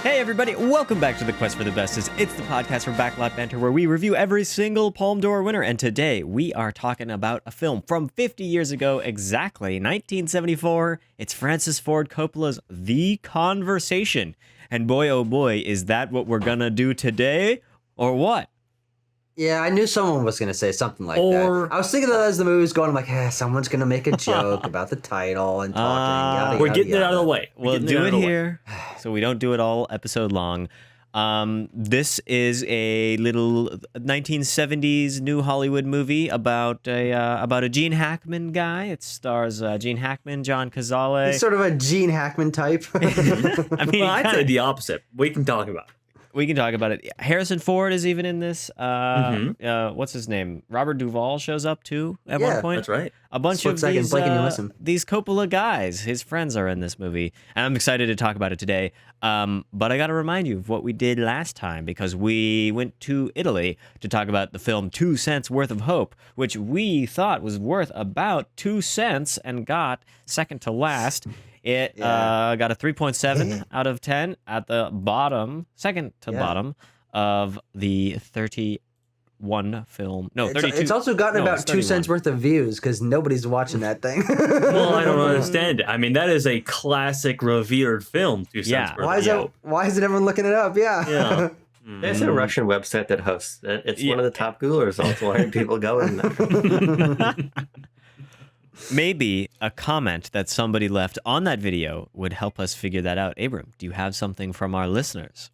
Hey everybody, welcome back to the Quest for the Bestest. It's the podcast from Backlot Banter where we review every single Palme d'Or winner, and today we are talking about a film from 50 years ago exactly, 1974. It's Francis Ford Coppola's The Conversation. And boy oh boy, is that what we're gonna do today, or what? Yeah, I knew someone was going to say something like that. I was thinking that as the movie was going, I'm like, someone's going to make a joke about the title and talking, yada, We're getting it out of the way. We'll do it here, so we don't do it all episode long. This is a little 1970s new Hollywood movie about a Gene Hackman guy. It stars Gene Hackman, John Cazale. He's sort of a Gene Hackman type. I mean, I'd say the opposite. We can talk about it. We can talk about it. Harrison Ford is even in this. What's his name? Robert Duvall shows up too at one point. That's right. A bunch of these Coppola guys, his friends, are in this movie, and I'm excited to talk about it today. But I got to remind you of what we did last time, because we went to Italy to talk about the film 2 Cents Worth of Hope, which we thought was worth about 2 cents and got second to last. It got a 3.7 out of 10 at the bottom, second to bottom of the 31 film. No, 32. It's also gotten about 2 cents worth of views because nobody's watching that thing. Well, I don't understand it. I mean, that is a classic revered film, 2 cents worth of hope. Why isn't everyone looking it up? Yeah. There's a Russian website that hosts it. It's one of the top Google results. Why are people going there? Maybe a comment that somebody left on that video would help us figure that out. Abram, do you have something from our listeners?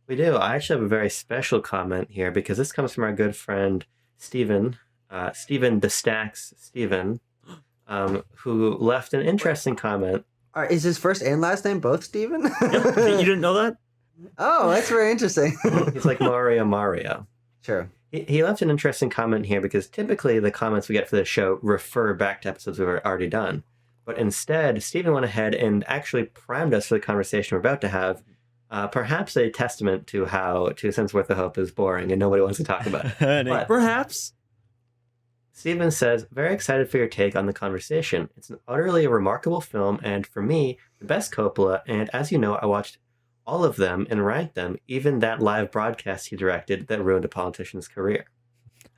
We do. I actually have a very special comment here because this comes from our good friend Stephen Bestest, who left an interesting comment. Is his first and last name both Stephen? You didn't know that? Oh, that's very interesting. He's like Mario. Sure. He left an interesting comment here because typically the comments we get for the show refer back to episodes we've already done. But instead, Stephen went ahead and actually primed us for the conversation we're about to have. Perhaps a testament to how 2 cents worth of hope is boring and nobody wants to talk about it. But perhaps. Stephen says, very excited for your take on The Conversation. It's an utterly remarkable film and, for me, the best Coppola. And as you know, I watched all of them and ranked them, even that live broadcast he directed that ruined a politician's career.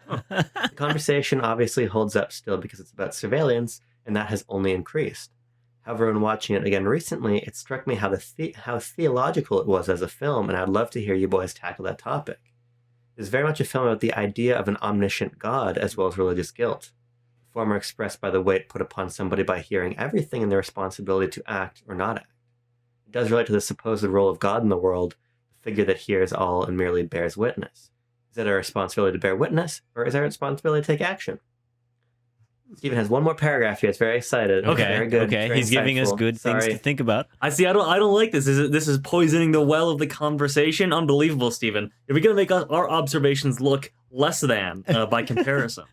The Conversation obviously holds up still because it's about surveillance, and that has only increased. However, when watching it again recently, it struck me how theological it was as a film, and I'd love to hear you boys tackle that topic. It's very much a film about the idea of an omniscient God as well as religious guilt, the former expressed by the weight put upon somebody by hearing everything and their responsibility to act or not act. It does relate to the supposed role of God in the world, the figure that hears all and merely bears witness. Is it our responsibility to bear witness, or is our responsibility to take action? Stephen has one more paragraph here. It's very excited. Okay, very good. Okay. Very He's giving us good things to think about. I don't like this. This is poisoning the well of the conversation. Unbelievable, Stephen. If we're gonna make our observations look less than by comparison.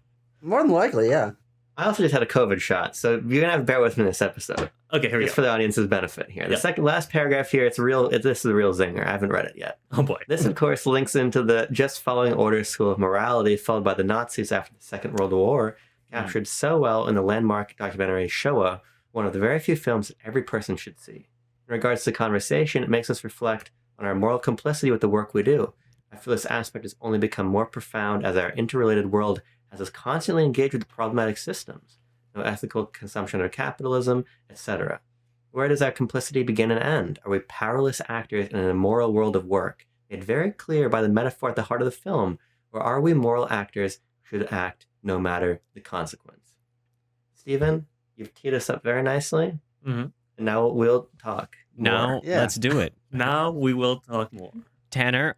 More than likely, yeah. I also just had a COVID shot, so you're going to have to bear with me in this episode. Okay, here we go. Just for the audience's benefit here. The last paragraph here, this is a real zinger. I haven't read it yet. Oh boy. This, of course, links into the just following orders school of morality followed by the Nazis after the Second World War, captured so well in the landmark documentary Shoah, one of the very few films that every person should see. In regards to the conversation, it makes us reflect on our moral complicity with the work we do. I feel this aspect has only become more profound as our interrelated world has us constantly engaged with problematic systems, no ethical consumption or capitalism, etc. Where does our complicity begin and end? Are we powerless actors in an immoral world of work, made very clear by the metaphor at the heart of the film, or are we moral actors who should act no matter the consequence? Stephen, you've teed us up very nicely, and now we'll talk more. Let's do it. Now we will talk more. Tanner,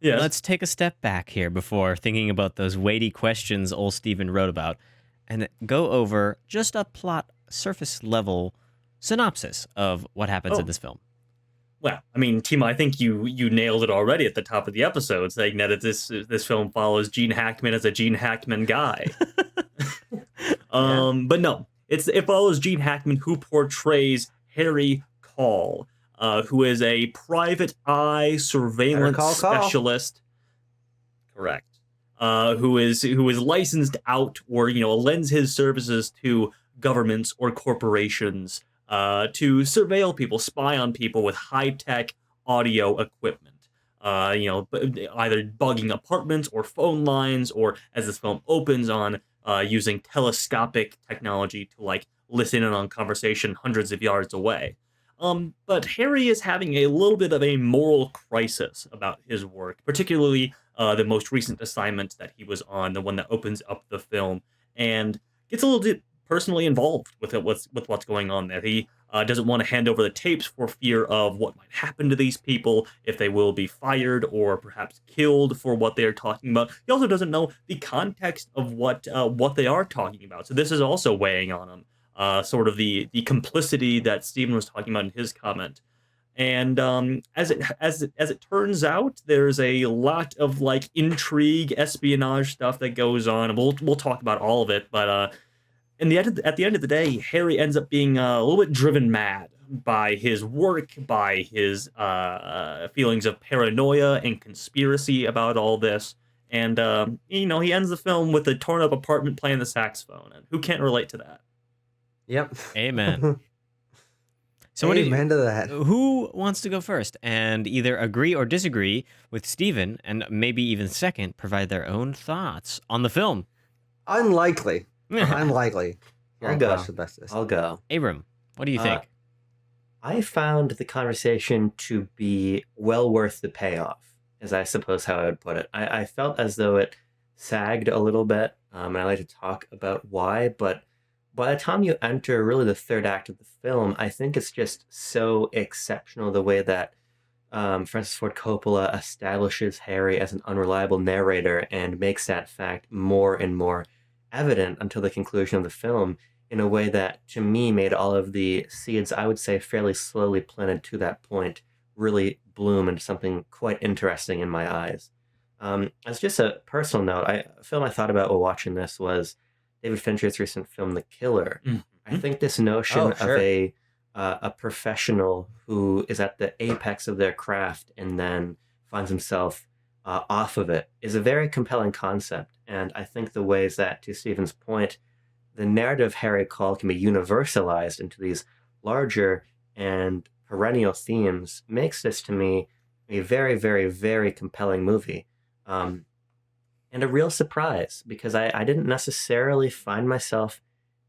yes. Let's take a step back here before thinking about those weighty questions old Stephen wrote about, and go over just a plot surface level synopsis of what happens in this film. Well, I mean, Timo, I think you nailed it already at the top of the episode, saying that this film follows Gene Hackman as a Gene Hackman guy. But no, it follows Gene Hackman, who portrays Harry Call, who is a private eye surveillance specialist. Correct. Who is licensed out, or lends his services to governments or corporations to surveil people, spy on people with high-tech audio equipment. Either bugging apartments or phone lines, or as this film opens on using telescopic technology to like listen in on conversation hundreds of yards away. But Harry is having a little bit of a moral crisis about his work, particularly the most recent assignment that he was on, the one that opens up the film, and gets a little bit personally involved with what's going on there. He doesn't want to hand over the tapes for fear of what might happen to these people, if they will be fired or perhaps killed for what they're talking about. He also doesn't know the context of what they are talking about. So this is also weighing on him. Sort of the complicity that Stephen was talking about in his comment. And as it turns out, there's a lot of like intrigue, espionage stuff that goes on. And we'll talk about all of it, but at the end of the day, Harry ends up being a little bit driven mad by his work, by his feelings of paranoia and conspiracy about all this. And, he ends the film with a torn up apartment playing the saxophone. And who can't relate to that? Yep. Amen. So Amen to that. Who wants to go first and either agree or disagree with Stephen, and maybe even second, provide their own thoughts on the film? Unlikely. Unlikely. I'll go. Bestest. I'll go. Abram, what do you think? I found the conversation to be well worth the payoff, is I suppose how I would put it. I felt as though it sagged a little bit, and I like to talk about why, but by the time you enter really the third act of the film, I think it's just so exceptional the way that Francis Ford Coppola establishes Harry as an unreliable narrator and makes that fact more and more evident until the conclusion of the film in a way that, to me, made all of the seeds, I would say, fairly slowly planted to that point, really bloom into something quite interesting in my eyes. As just a personal note, a film I thought about while watching this was David Fincher's recent film, The Killer. Mm-hmm. I think this notion of a professional who is at the apex of their craft and then finds himself off of it is a very compelling concept. And I think the ways that, to Stephen's point, the narrative of Harry Cole can be universalized into these larger and perennial themes makes this, to me, a very, very, very compelling movie. And a real surprise, because I didn't necessarily find myself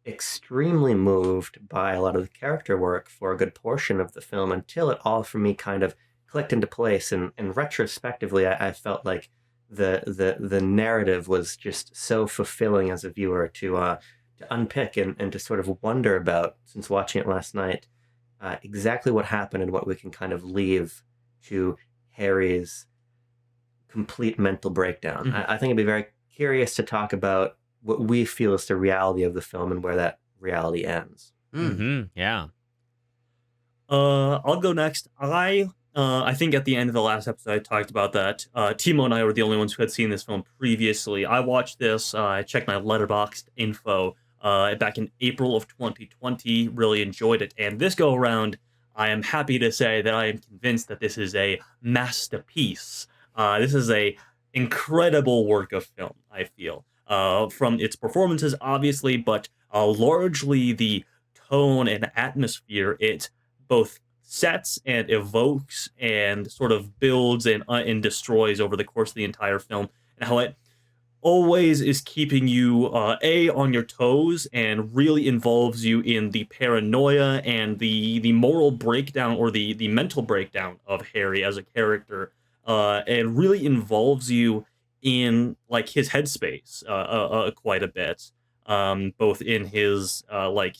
extremely moved by a lot of the character work for a good portion of the film until it all, for me, kind of clicked into place. And retrospectively, I felt like the narrative was just so fulfilling as a viewer to unpick and to sort of wonder about, since watching it last night, exactly what happened and what we can kind of leave to Harry's complete mental breakdown. Mm-hmm. I think it'd be very curious to talk about what we feel is the reality of the film and where that reality ends. Mm-hmm. Yeah. I'll go next. I think at the end of the last episode, I talked about that. Timo and I were the only ones who had seen this film previously. I watched this. I checked my Letterboxd info back in April of 2020. Really enjoyed it. And this go around, I am happy to say that I am convinced that this is a masterpiece. This is a incredible work of film, I feel, from its performances, obviously, but largely the tone and atmosphere it both sets and evokes and sort of builds and destroys over the course of the entire film, and how it always is keeping you on your toes and really involves you in the paranoia and the moral breakdown or the mental breakdown of Harry as a character. And really involves you in like his headspace quite a bit, both in his like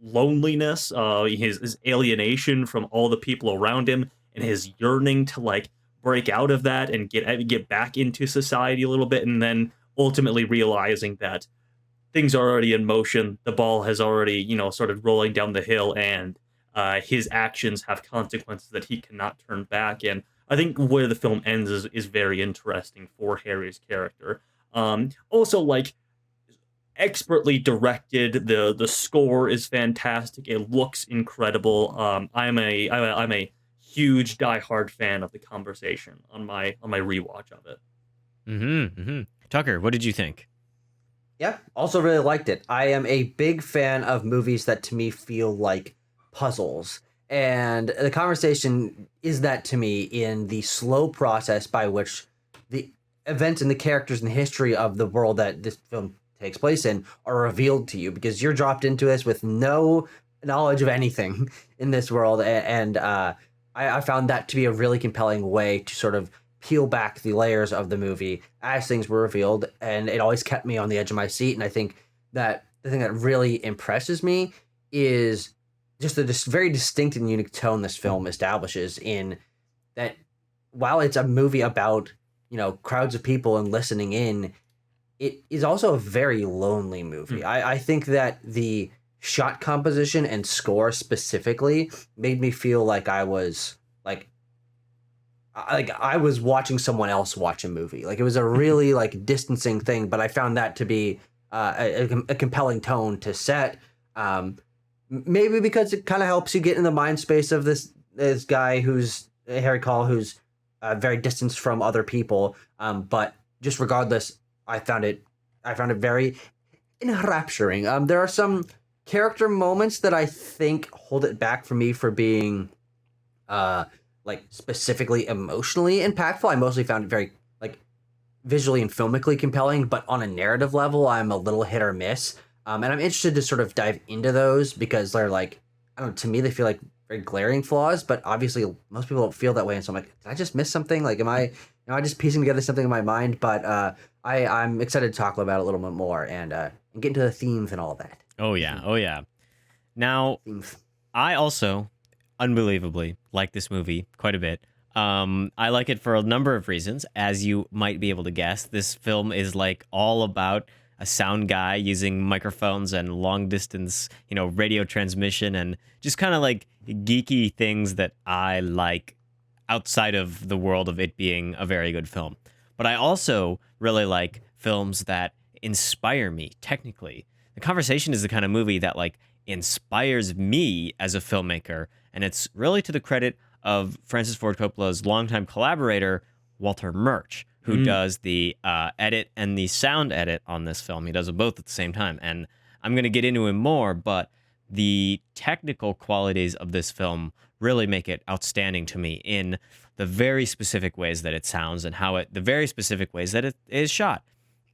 loneliness, his alienation from all the people around him, and his yearning to like break out of that and get back into society a little bit, and then ultimately realizing that things are already in motion, the ball has already started rolling down the hill, and his actions have consequences that he cannot turn back. And I think where the film ends is very interesting for Harry's character. Also, like, expertly directed. The score is fantastic. It looks incredible. I'm a huge diehard fan of The Conversation on my rewatch of it. Mm-hmm. Mm-hmm. Tucker, what did you think? Yeah, also really liked it. I am a big fan of movies that to me feel like puzzles. And the conversation is that to me in the slow process by which the events and the characters and the history of the world that this film takes place in are revealed to you, because you're dropped into this with no knowledge of anything in this world. And I found that to be a really compelling way to sort of peel back the layers of the movie as things were revealed. And it always kept me on the edge of my seat. And I think that the thing that really impresses me is just the very distinct and unique tone this film establishes, in that while it's a movie about, crowds of people and listening in, it is also a very lonely movie. I think that the shot composition and score specifically made me feel like I was I was watching someone else watch a movie. Like, it was a really distancing thing, but I found that to be a compelling tone to set. Maybe because it kind of helps you get in the mind space of this guy who's Harry Call, who's very distanced from other people. But just regardless, I found it very enrapturing. There are some character moments that I think hold it back for me for being specifically emotionally impactful. I mostly found it very visually and filmically compelling, but on a narrative level, I'm a little hit or miss. And I'm interested to sort of dive into those, because they're to me, they feel like very glaring flaws, but obviously most people don't feel that way. And so I'm like, did I just miss something? Am I just piecing together something in my mind? But I'm excited to talk about it a little bit more and get into the themes and all of that. Oh yeah. Now, I also unbelievably like this movie quite a bit. I like it for a number of reasons, as you might be able to guess. This film is all about a sound guy using microphones and long distance, radio transmission, and just kind of geeky things that I like outside of the world of it being a very good film. But I also really like films that inspire me technically. The Conversation is the kind of movie that inspires me as a filmmaker, and it's really to the credit of Francis Ford Coppola's longtime collaborator, Walter Murch, who does the edit and the sound edit on this film. He does them both at the same time. And I'm going to get into him more, but the technical qualities of this film really make it outstanding to me in the very specific ways that it sounds and the very specific ways that it is shot.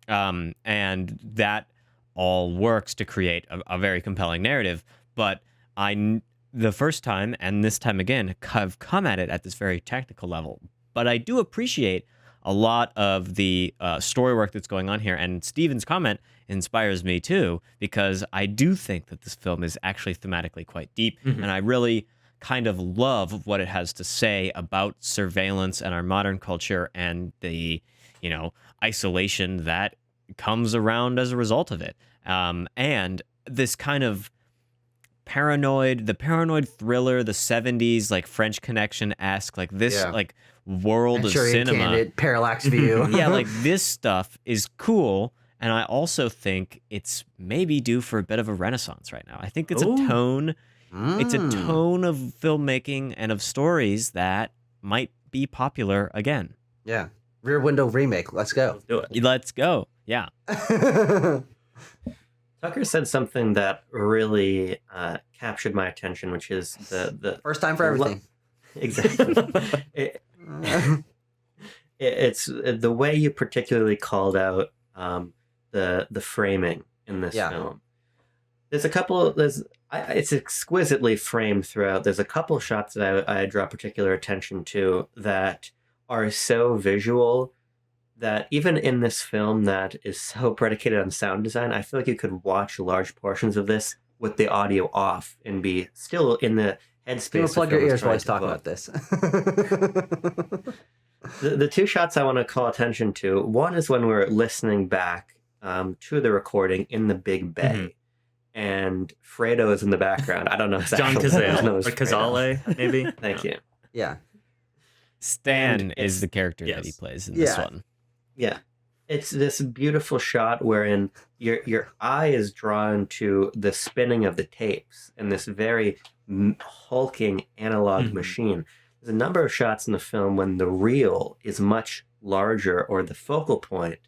And that all works to create a very compelling narrative. But the first time and this time again have come at it at this very technical level. But I do appreciate a lot of the story work that's going on here. And Steven's comment inspires me too, because I do think that this film is actually thematically quite deep. And I really kind of love what it has to say about surveillance and our modern culture and the, isolation that comes around as a result of it. And this kind of the paranoid thriller, the 70s, French Connection-esque, world of cinema. Candid, parallax view. Yeah, this stuff is cool, and I also think it's maybe due for a bit of a renaissance right now. I think it's a tone. It's a tone of filmmaking and of stories that might be popular again. Yeah. Rear Window remake. Let's go. Let's do it. Let's go. Yeah. Tucker said something that really captured my attention, which is the first time for everything. Exactly. It's the way you particularly called out the framing in this film. There's a couple. It's exquisitely framed throughout. There's a couple shots that I draw particular attention to that are so visual that even in this film that is so predicated on sound design, I feel like you could watch large portions of this with the audio off and be still in the headspace. Plug your ears while I talk about this. The two shots I want to call attention to, one is when we're listening back to the recording in the Big Bay, and Fredo is in the background. I don't know. John Cazale or Cazale, maybe. Thank you. Yeah. Stan is the character that he plays in this one. Yeah. It's this beautiful shot wherein your eye is drawn to the spinning of the tapes and this very hulking analog machine. There's a number of shots in the film when the reel is much larger, or the focal point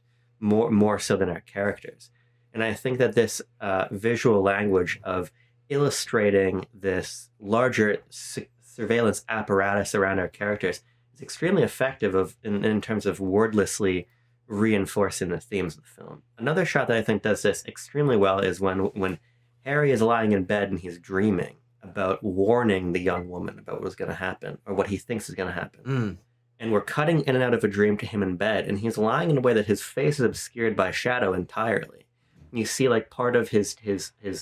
more so than our characters. And I think that this visual language of illustrating this larger surveillance apparatus around our characters is extremely effective in terms of wordlessly reinforcing the themes of the film. Another shot that I think does this extremely well is when Harry is lying in bed and he's dreaming about warning the young woman about what was going to happen or what he thinks is going to happen. And we're cutting in and out of a dream to him in bed, and he's lying in a way that his face is obscured by shadow entirely. And you see like part of his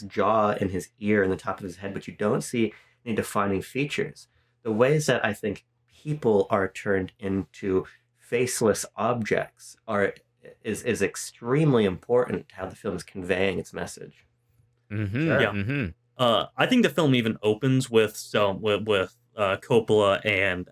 jaw and his ear and the top of his head, but you don't see any defining features. The ways that I think people are turned into faceless objects is extremely important to how the film is conveying its message. Sure. Yeah. I think the film even opens with Coppola and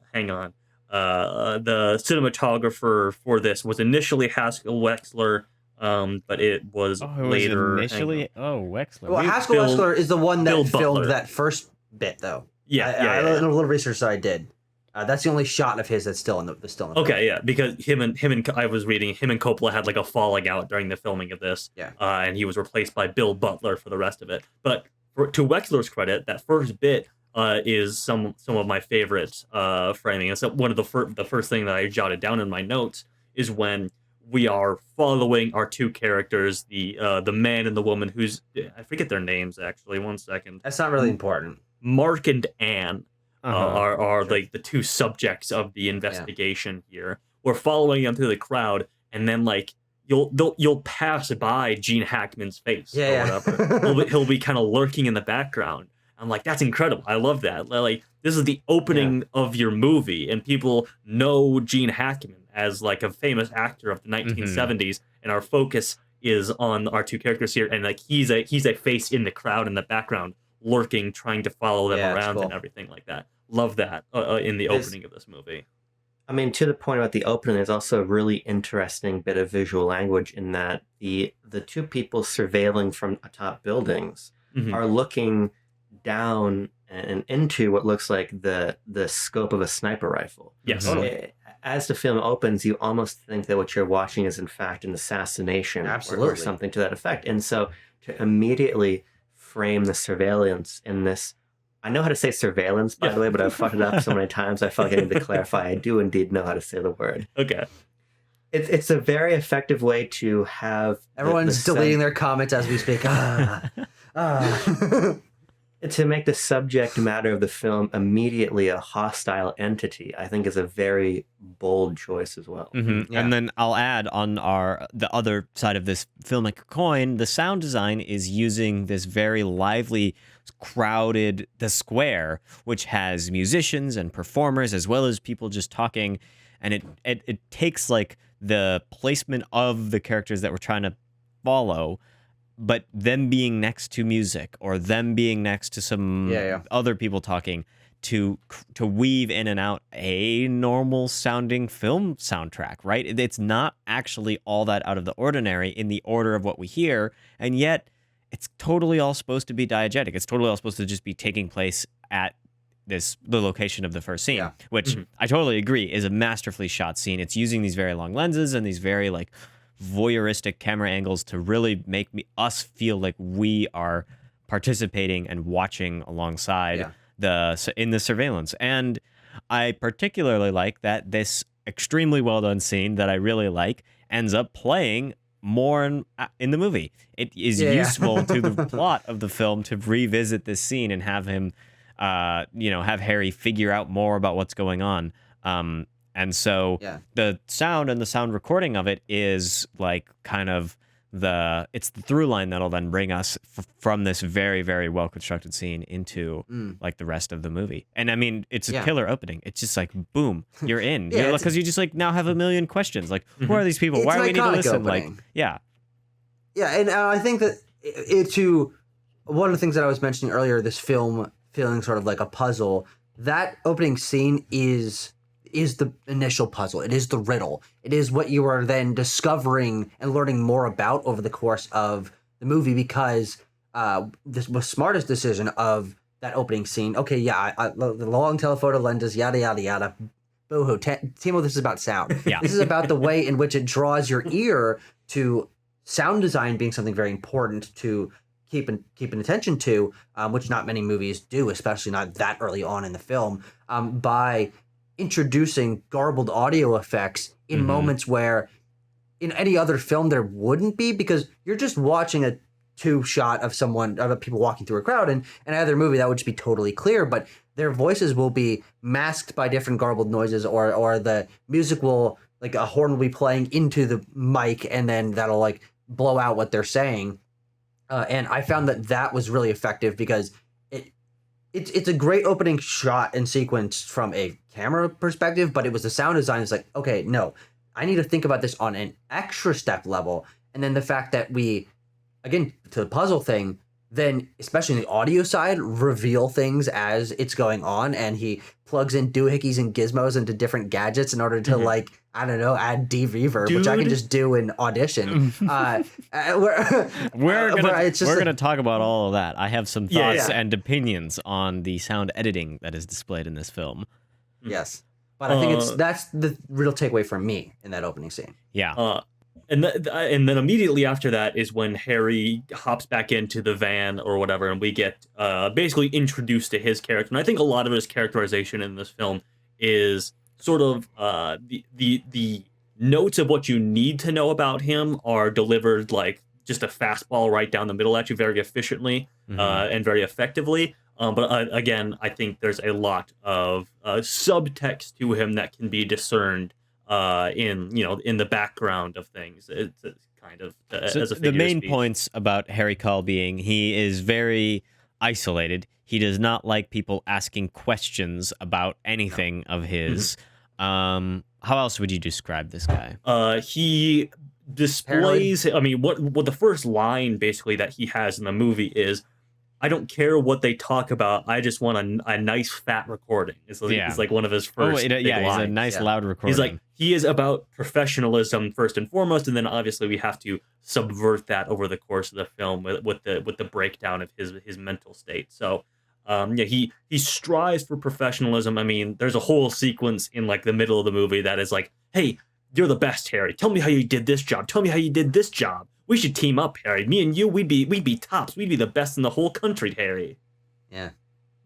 the cinematographer for this was initially Haskell Wexler, but it was later. Wexler. Well, Haskell Wexler is the one that filmed that first bit, though. Yeah, a little research that I did. That's the only shot of his that's still in the film. Okay, yeah, because him and I was reading him and Coppola had like a falling out during the filming of this. Yeah, and he was replaced by Bill Butler for the rest of it. But to Wexler's credit, that first bit is some of my favorite framing. And so one of the first thing that I jotted down in my notes is when we are following our two characters, the man and the woman who's I forget their names actually. 1 second. That's not really important. Mark and Anne. Are sure. like the two subjects of the investigation here. We're following them through the crowd, and then like you'll pass by Gene Hackman's face or whatever. He'll be kind of lurking in the background. I'm like, that's incredible. I love that. Like this is the opening of your movie, and people know Gene Hackman as like a famous actor of the 1970s, and our focus is on our two characters here, and like he's a face in the crowd in the background, lurking, trying to follow them around and everything like that. Love that in the opening of this movie. I mean, to the point about the opening, there's also a really interesting bit of visual language in that the two people surveilling from atop buildings are looking down and into what looks like the scope of a sniper rifle. Yes. As the film opens, you almost think that what you're watching is in fact an assassination or something to that effect. And so to immediately frame the surveillance in this, I know how to say surveillance, by the way, but I've fucked it up so many times. I felt like I need to clarify. I do indeed know how to say the word. Okay. It's a very effective way to have... Everyone's deleting their comments as we speak. To make the subject matter of the film immediately a hostile entity, I think is a very bold choice as well. Yeah. And then I'll add on the other side of this filmic coin, the sound design is using this very lively, crowded, the square, which has musicians and performers as well as people just talking. And it takes like the placement of the characters that we're trying to follow, but them being next to music or them being next to some other people talking to weave in and out a normal sounding film soundtrack, right? It's not actually all that out of the ordinary in the order of what we hear, and yet it's totally all supposed to be diegetic. It's totally all supposed to just be taking place at the location of the first scene, which I totally agree is a masterfully shot scene. It's using these very long lenses and these very like voyeuristic camera angles to really make us feel like we are participating and watching alongside in the surveillance. And I particularly like that this extremely well done scene that I really like ends up playing more in the movie. It is useful to the plot of the film to revisit this scene and have him have Harry figure out more about what's going on. And so the sound and the sound recording of it is like kind of it's the through line that'll then bring us from this very, very well constructed scene into like the rest of the movie. And I mean, it's a killer opening. It's just like, boom, you're in. Because you just like now have a million questions. Like, who are these people? Why do we need to listen? Opening. Like, yeah, and I think that one of the things that I was mentioning earlier, this film feeling sort of like a puzzle, that opening scene is the initial puzzle. It is the riddle. It is what you are then discovering and learning more about over the course of the movie, because this was smartest decision of that opening scene. Okay, the long telephoto lenses, yada, yada, yada. Boohoo. Timo, this is about sound. Yeah. This is about the way in which it draws your ear to sound design being something very important to keeping attention to, which not many movies do, especially not that early on in the film, by introducing garbled audio effects in moments where in any other film there wouldn't be, because you're just watching a two shot of people walking through a crowd, and in another movie that would just be totally clear, but their voices will be masked by different garbled noises, or the music will, like a horn will be playing into the mic, and then that'll like blow out what they're saying. And I found that was really effective, because it's a great opening shot and sequence from a camera perspective, but it was the sound design. It's like, okay, no, I need to think about this on an extra step level. And then the fact that we, again, to the puzzle thing, then especially in the audio side, reveal things as it's going on, and he plugs in doohickeys and gizmos into different gadgets in order to like, I don't know, add D-reverb, which I can just do in Audition. We're gonna talk about all of that. I have some thoughts and opinions on the sound editing that is displayed in this film. Yes, but I think that's the real takeaway from me in that opening scene. Yeah. And then immediately after that is when Harry hops back into the van or whatever, and we get basically introduced to his character. And I think a lot of his characterization in this film is sort of the notes of what you need to know about him are delivered like just a fastball right down the middle at you very efficiently and very effectively. But again, I think there's a lot of subtext to him that can be discerned in the background of things. It's kind of so as a figure the main of speech. points about Harry Call being he is very isolated. He does not like people asking questions about anything of his. How else would you describe this guy? He displays. I mean, what the first line basically that he has in the movie is, I don't care what they talk about. I just want a nice fat recording. It's like one of his first big lines. He's a nice loud recording. He's like, he is about professionalism first and foremost, and then obviously we have to subvert that over the course of the film with the breakdown of his mental state. So he strives for professionalism. I mean, there's a whole sequence in like the middle of the movie that is like, hey, you're the best, Harry. Tell me how you did this job. Tell me how you did this job. We should team up, Harry. Me and you, we'd be tops. We'd be the best in the whole country, Harry. Yeah.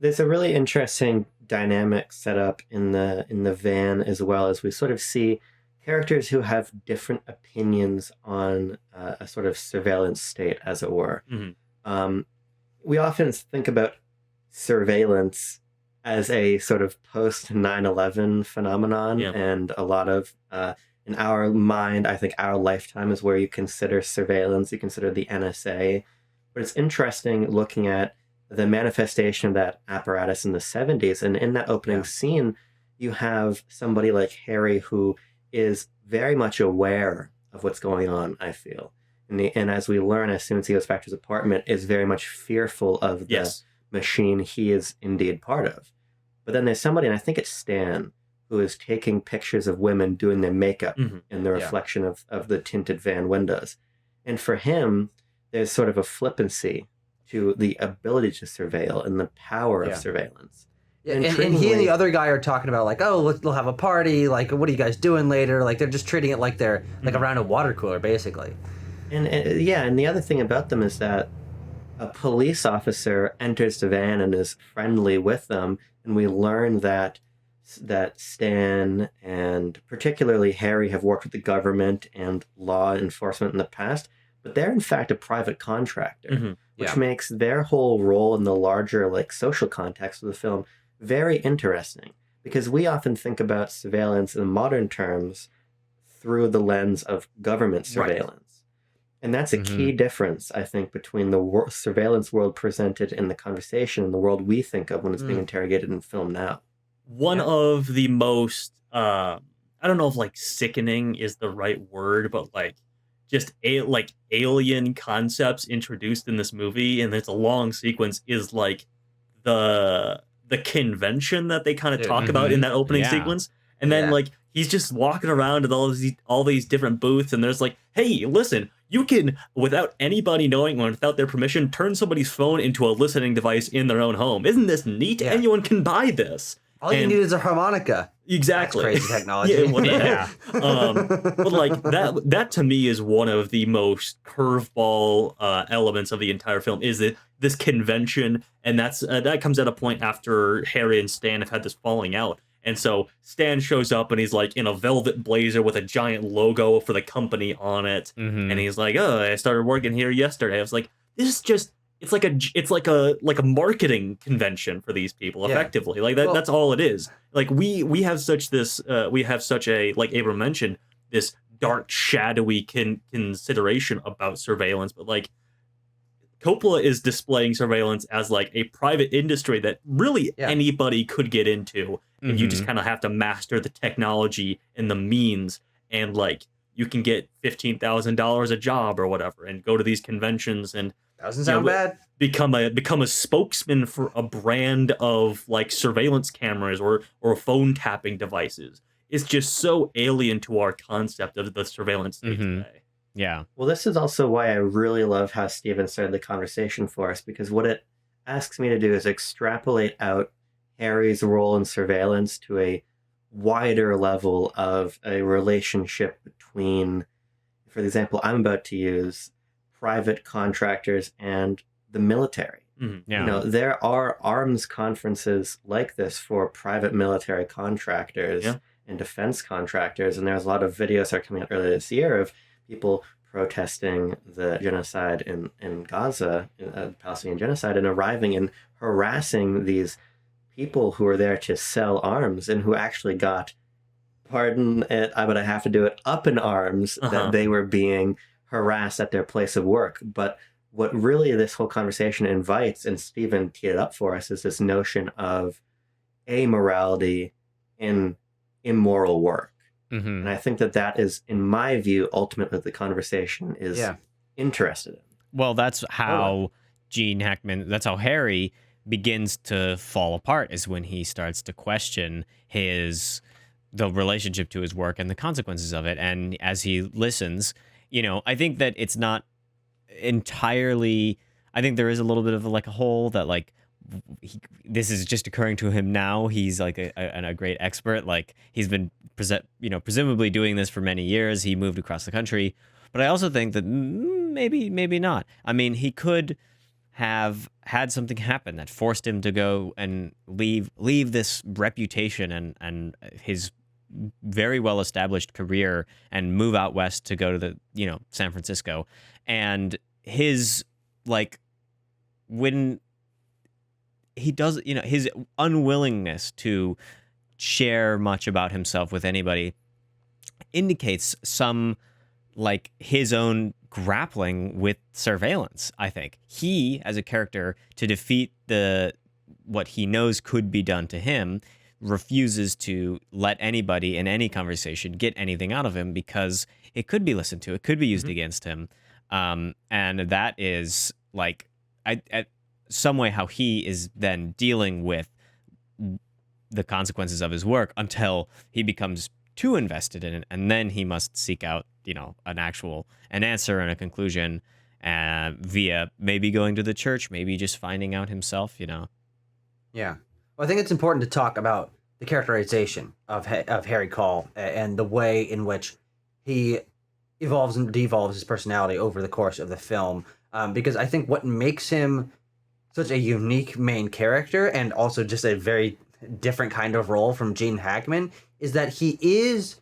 There's a really interesting dynamic set up in the van, as well as we sort of see characters who have different opinions on a sort of surveillance state, as it were. We often think about surveillance as a sort of post 9/11 phenomenon, and a lot of in our mind, I think our lifetime is where you consider surveillance, you consider the NSA. But it's interesting looking at the manifestation of that apparatus in the 70s. And in that opening scene, you have somebody like Harry who is very much aware of what's going on, I feel. And as we learn, as soon as he goes back to his apartment, is very much fearful of the machine he is indeed part of. But then there's somebody, and I think it's Stan, who is taking pictures of women doing their makeup in the reflection of the tinted van windows. And for him, there's sort of a flippancy to the ability to surveil and the power of surveillance. Yeah, and he and the other guy are talking about like, oh, we'll have a party. Like, what are you guys doing later? Like, they're just treating it like they're like around a water cooler, basically. And the other thing about them is that a police officer enters the van and is friendly with them, and we learn that Stan and particularly Harry have worked with the government and law enforcement in the past, but they're in fact a private contractor, which makes their whole role in the larger like social context of the film very interesting, because we often think about surveillance in modern terms through the lens of government surveillance. And that's a key difference, I think, between the surveillance world presented in the conversation and the world we think of when it's being interrogated in film now. One of the most, I don't know if like sickening is the right word, but like just alien concepts introduced in this movie, and it's a long sequence, is like the convention that they kind of talk about in that opening sequence. And then like he's just walking around with all these different booths, and there's like, hey, listen, you can, without anybody knowing or without their permission, turn somebody's phone into a listening device in their own home. Isn't this neat? Anyone can buy this. All you need is a harmonica. Exactly. That's crazy technology. Yeah, what the heck? But like that to me is one of the most curveball elements of the entire film is this convention, and that comes at a point after Harry and Stan have had this falling out. And so Stan shows up and he's like in a velvet blazer with a giant logo for the company on it. And he's like, "Oh, I started working here yesterday." I was like, "This is just it's like a marketing convention for these people, effectively. Like that, that's all it is. Like we have such a, like Abram mentioned, this dark, shadowy consideration about surveillance, but like Coppola is displaying surveillance as like a private industry that really anybody could get into, and you just kind of have to master the technology and the means, and like you can get $15,000 a job or whatever, and go to these conventions and doesn't sound bad. Become a spokesman for a brand of like surveillance cameras or phone tapping devices. It's just so alien to our concept of the surveillance state today. Yeah. Well, this is also why I really love how Steven started the conversation for us, because what it asks me to do is extrapolate out Harry's role in surveillance to a wider level of a relationship between, for the example I'm about to use, private contractors and the military. Yeah. You know, there are arms conferences like this for private military contractors and defense contractors, and there's a lot of videos that are coming out earlier this year of people protesting the genocide in Gaza, Palestinian genocide, and arriving and harassing these people who are there to sell arms and who actually got, pardon it, but I have to do it, up in arms that they were being harassed at their place of work. But what really this whole conversation invites, and Stephen teed it up for us, is this notion of amorality in immoral work. And I think that is, in my view, ultimately the conversation is interested in. Well, that's how Gene Hackman, that's how Harry begins to fall apart, is when he starts to question the relationship to his work and the consequences of it. And as he listens, I think that it's not entirely, I think there is a little bit of like a hole that like, this is just occurring to him now. He's like a great expert. Like he's been presumably doing this for many years. He moved across the country, but I also think that maybe not. I mean, he could have had something happen that forced him to go and leave this reputation and his very well established career and move out west to go to the San Francisco, and his like when he does, his unwillingness to share much about himself with anybody indicates some like his own grappling with surveillance. I think he, as a character, to defeat what he knows could be done to him, refuses to let anybody in any conversation get anything out of him because it could be listened to, it could be used against him, and that is like some way how he is then dealing with the consequences of his work until he becomes too invested in it, and then he must seek out an answer and a conclusion via maybe going to the church, maybe just finding out himself. Yeah, well, I think it's important to talk about the characterization of Harry Call and the way in which he evolves and devolves his personality over the course of the film, because I think what makes him such a unique main character, and also just a very different kind of role from Gene Hackman, is that he is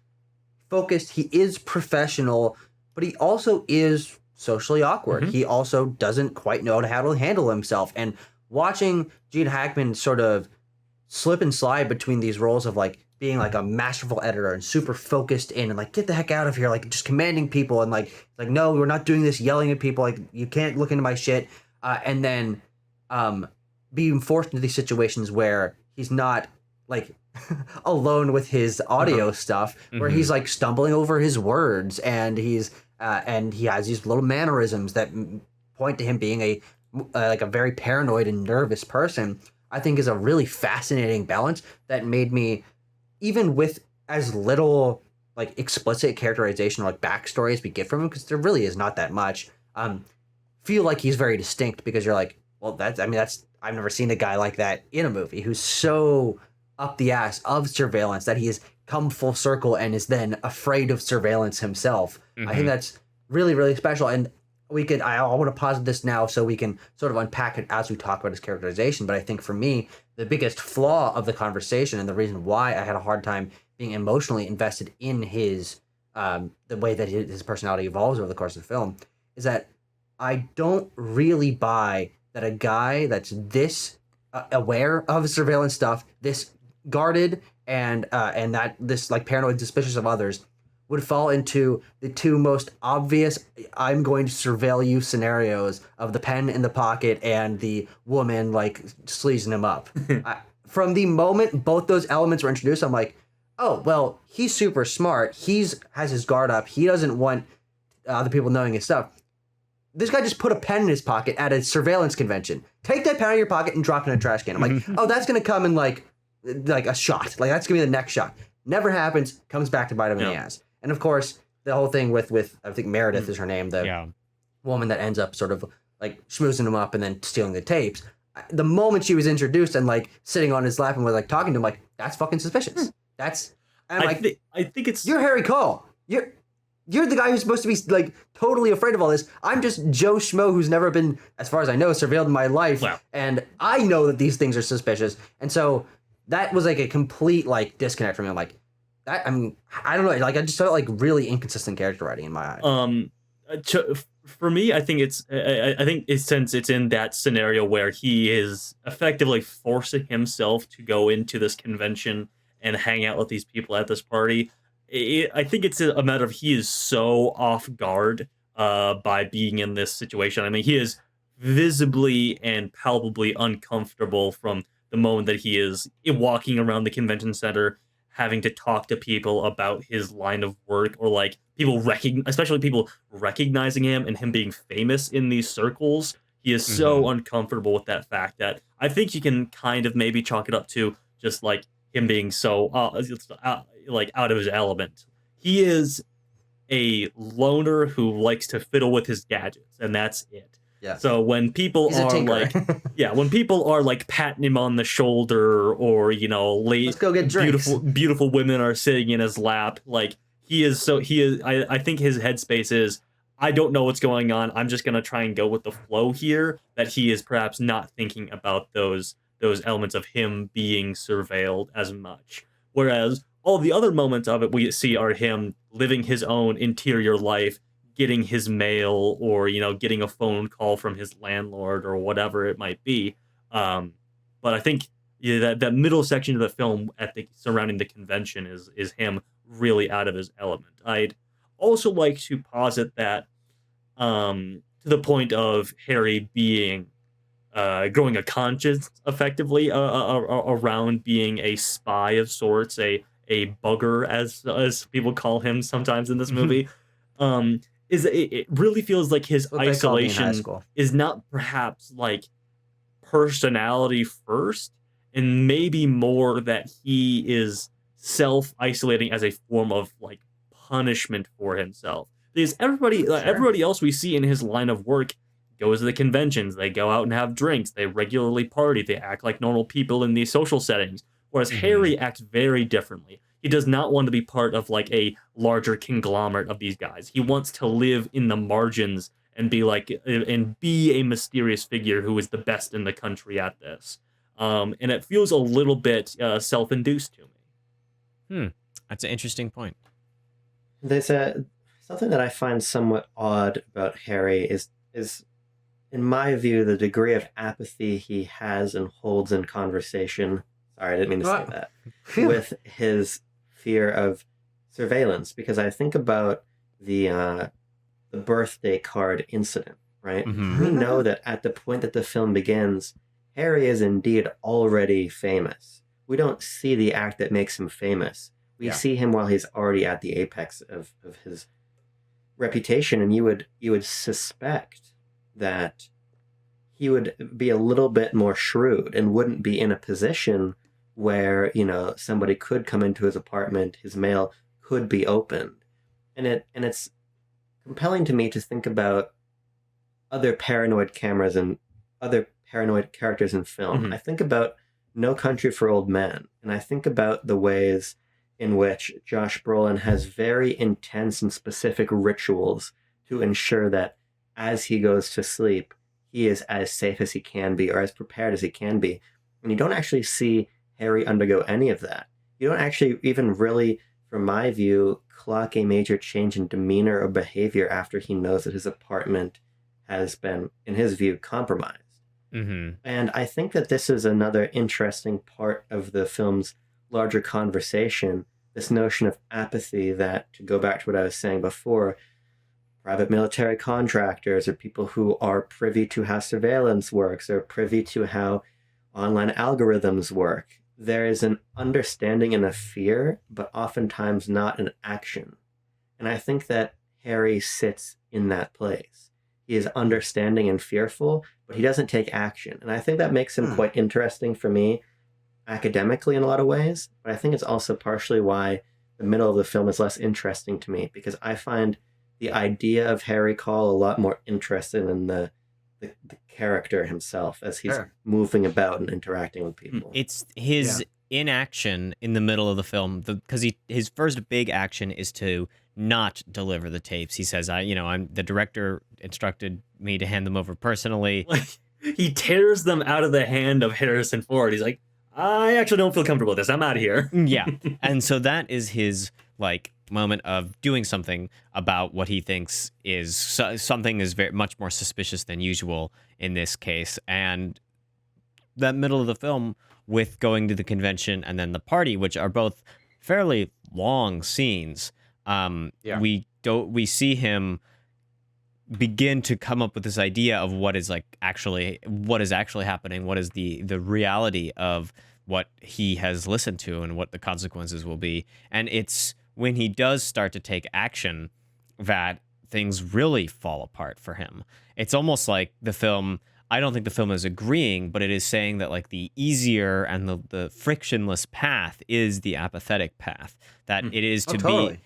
focused, he is professional, but he also is socially awkward. He also doesn't quite know how to handle himself. And watching Gene Hackman sort of slip and slide between these roles of like being like a masterful editor and super focused in and like, get the heck out of here, like just commanding people and like no, we're not doing this, yelling at people, like you can't look into my shit, and then being forced into these situations where he's not like alone with his audio stuff, where he's like stumbling over his words, and he has these little mannerisms that point to him being a very paranoid and nervous person. I think is a really fascinating balance that made me, even with as little like explicit characterization or like backstory as we get from him, because there really is not that much, feel like he's very distinct, because you're like, well, I've never seen a guy like that in a movie who's so up the ass of surveillance, that he has come full circle and is then afraid of surveillance himself. I think that's really, really special. And I want to pause this now so we can sort of unpack it as we talk about his characterization. But I think for me, the biggest flaw of the conversation and the reason why I had a hard time being emotionally invested in his, the way that his personality evolves over the course of the film, is that I don't really buy that a guy that's this aware of surveillance stuff, this guarded, and that this like paranoid, suspicious of others, would fall into the two most obvious "I'm going to surveil you" scenarios of the pen in the pocket and the woman like sleazing him up. From the moment both those elements were introduced, I'm like, oh well, he's super smart. Has his guard up. He doesn't want other people knowing his stuff. This guy just put a pen in his pocket at a surveillance convention. Take that pen out of your pocket and drop it in a trash can. I'm like, oh, that's gonna come in like a shot. Like that's gonna be the next shot. Never happens. Comes back to bite him in the ass. And of course, the whole thing with I think Meredith is her name, the woman that ends up sort of like schmoozing him up and then stealing the tapes. The moment she was introduced and like sitting on his lap and was like talking to him, like that's fucking suspicious. That's I think it's you're Harry Cole. You're the guy who's supposed to be like totally afraid of all this. I'm just Joe Schmo who's never been, as far as I know, surveilled in my life, and I know that these things are suspicious. And so that was like a complete like disconnect from me. I'm like, I mean, I don't know. Like I just felt like really inconsistent character writing in my eyes. For me, I think since it's in that scenario where he is effectively forcing himself to go into this convention and hang out with these people at this party. I think it's a matter of he is so off guard by being in this situation. I mean, he is visibly and palpably uncomfortable from the moment that he is walking around the convention center, having to talk to people about his line of work, or like especially people recognizing him and him being famous in these circles. He is so uncomfortable with that fact that I think you can kind of maybe chalk it up to just like him being so like out of his element. He is a loner who likes to fiddle with his gadgets, and that's it. Yeah. So when people when people are like patting him on the shoulder, or let's go get drinks, beautiful women are sitting in his lap, like I think his headspace is, I don't know what's going on. I'm just gonna try and go with the flow here. That he is perhaps not thinking about those elements of him being surveilled as much. Whereas all the other moments of it we see are him living his own interior life, getting his mail, or getting a phone call from his landlord or whatever it might be. But I think that middle section of the film surrounding the convention is him really out of his element. I'd also like to posit that to the point of Harry being growing a conscience effectively around being a spy of sorts, a bugger as people call him sometimes in this movie. It really feels like his isolation is not perhaps like personality first, and maybe more that he is self-isolating as a form of like punishment for himself. Because everybody else we see in his line of work goes to the conventions, they go out and have drinks, they regularly party, they act like normal people in these social settings. Whereas Harry acts very differently. He does not want to be part of like a larger conglomerate of these guys. He wants to live in the margins and be a mysterious figure who is the best in the country at this. And it feels a little bit self-induced to me. That's an interesting point. There's something that I find somewhat odd about Harry is in my view, the degree of apathy he has and holds in conversation. Sorry, I didn't mean to say that. With his fear of surveillance, because I think about the birthday card incident, right? We know that at the point that the film begins, Harry is indeed already famous. We don't see the act that makes him famous. We see him while he's already at the apex of his reputation, and you would suspect that he would be a little bit more shrewd and wouldn't be in a position where somebody could come into his apartment, his mail could be opened, and it's compelling to me to think about other paranoid cameras and other paranoid characters in film. I think about No Country for Old Men. And I think about the ways in which Josh Brolin has very intense and specific rituals to ensure that as he goes to sleep, he is as safe as he can be, or as prepared as he can be. And you don't actually see Harry undergo any of that. You don't actually even really, from my view, clock a major change in demeanor or behavior after he knows that his apartment has been, in his view, compromised. Mm-hmm. And I think that this is another interesting part of the film's larger conversation, this notion of apathy that, to go back to what I was saying before, private military contractors or people who are privy to how surveillance works or privy to how online algorithms work. There is an understanding and a fear, but oftentimes not an action. And I think that Harry sits in that place. He is understanding and fearful, but he doesn't take action. And I think that makes him quite interesting for me academically in a lot of ways. But I think it's also partially why the middle of the film is less interesting to me, because I find the idea of Harry Call a lot more interesting than the character himself as he's moving about and interacting with people. It's his inaction in the middle of the film, because his first big action is to not deliver the tapes. He says, the director instructed me to hand them over personally. Like, he tears them out of the hand of Harrison Ford. He's like, I actually don't feel comfortable with this. I'm out of here. Yeah. And so that is his moment of doing something about what he thinks is something is very much more suspicious than usual in this case. And that middle of the film with going to the convention and then the party, which are both fairly long scenes, we see him begin to come up with this idea of what is actually happening, what is the reality of what he has listened to and what the consequences will be. And it's when he does start to take action that things really fall apart for him. It's almost like the film, I don't think the film is agreeing, but it is saying that the easier and the frictionless path is the apathetic path, that it is to be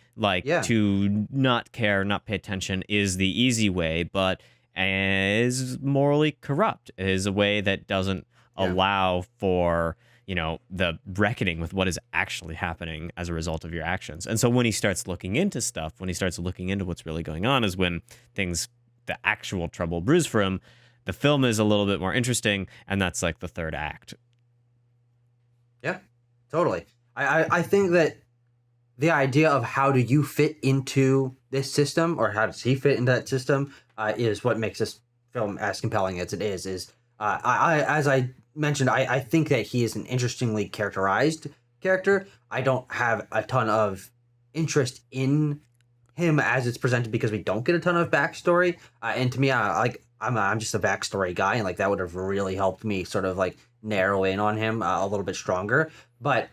to not care, not pay attention is the easy way, but is morally corrupt, is a way that doesn't allow for the reckoning with what is actually happening as a result of your actions. And so when he starts looking into stuff, when he starts looking into what's really going on, is when the actual trouble brews for him. The film is a little bit more interesting, and that's the third act. Yeah, totally. I think that the idea of how do you fit into this system, or how does he fit into that system, is what makes this film as compelling as it is. As I mentioned, I think that he is an interestingly characterized character. I don't have a ton of interest in him as it's presented because we don't get a ton of backstory. And to me, I'm just a backstory guy, and that would have really helped me sort of narrow in on him a little bit stronger. But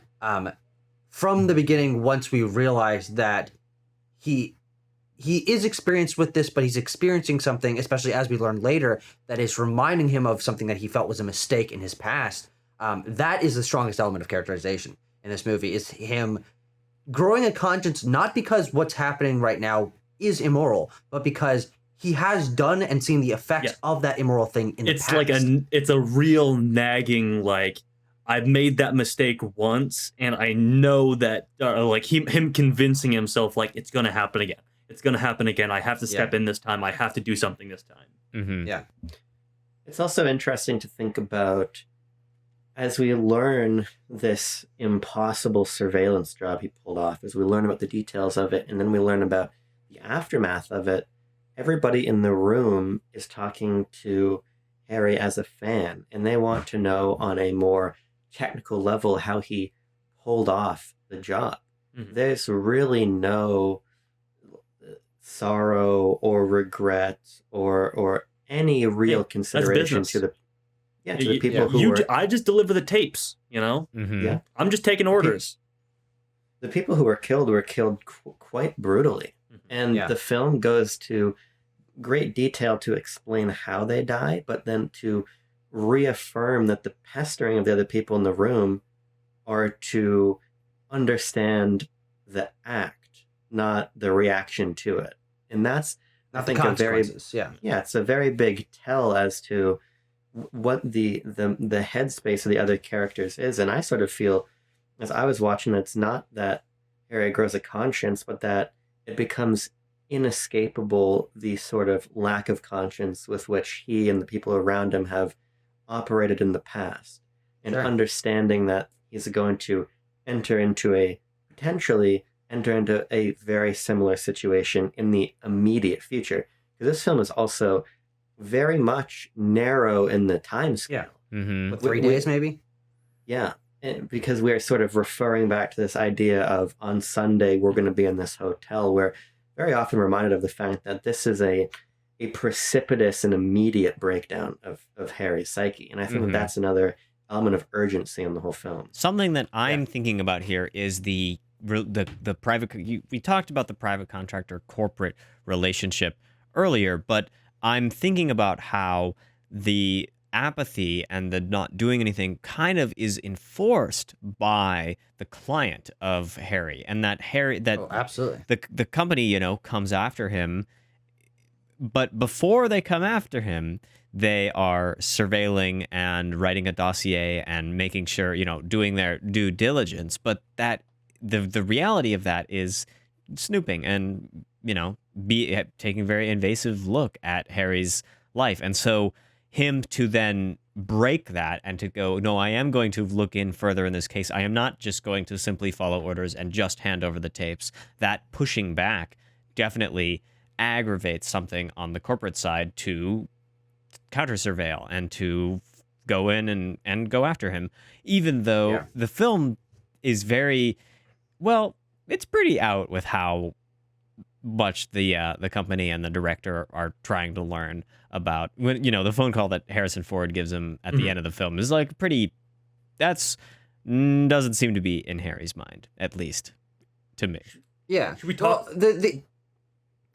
from the beginning, once we realized that he is experienced with this, but he's experiencing something, especially as we learned later, that is reminding him of something that he felt was a mistake in his past. That is the strongest element of characterization in this movie, is him growing a conscience, not because what's happening right now is immoral, but because he has done and seen the effects of that immoral thing in the past. It's a real nagging, I've made that mistake once, and I know that, him convincing himself, it's going to happen again. It's going to happen again. I have to step in this time. I have to do something this time. Mm-hmm. Yeah. It's also interesting to think about, as we learn this impossible surveillance job he pulled off, as we learn about the details of it, and then we learn about the aftermath of it, everybody in the room is talking to Harry as a fan, and they want to know on a more technical level how he pulled off the job. Mm-hmm. There's really no sorrow or regret or any real consideration to the people who I just deliver the tapes, Mm-hmm. Yeah, I'm just taking orders. The people who were killed quite brutally. And the film goes to great detail to explain how they die, but then to reaffirm that the pestering of the other people in the room are to understand the act, not the reaction to it. And that's, not I think, the consequences. it's a very big tell as to what the headspace of the other characters is. And I sort of feel, as I was watching, it's not that Harry grows a conscience, but that it becomes inescapable, the sort of lack of conscience with which he and the people around him have operated in the past, and understanding that he's going to potentially enter into a very similar situation in the immediate future. Because this film is also very much narrow in the time scale. Yeah. Mm-hmm. What, 3 days maybe? Yeah. Because we're sort of referring back to this idea of on Sunday we're going to be in this hotel. We're very often reminded of the fact that this is a precipitous and immediate breakdown of Harry's psyche. And I think that's another element of urgency in the whole film. Something that I'm thinking about here is the private. We talked about the private contractor corporate relationship earlier, but I'm thinking about how the apathy and the not doing anything kind of is enforced by the client of Harry, and that absolutely, the company comes after him, but before they come after him, they are surveilling and writing a dossier and making sure, doing their due diligence. But that the reality of that is snooping and, taking a very invasive look at Harry's life. And so him to then break that and to go, no, I am going to look in further in this case. I am not just going to simply follow orders and just hand over the tapes. That pushing back definitely aggravates something on the corporate side to counter surveil and to go in and go after him, even though the film is very, well, it's pretty out with how much the company and the director are trying to learn about when, the phone call that Harrison Ford gives him at the end of the film is like doesn't seem to be in Harry's mind, at least to me. Yeah. Should we talk? Well,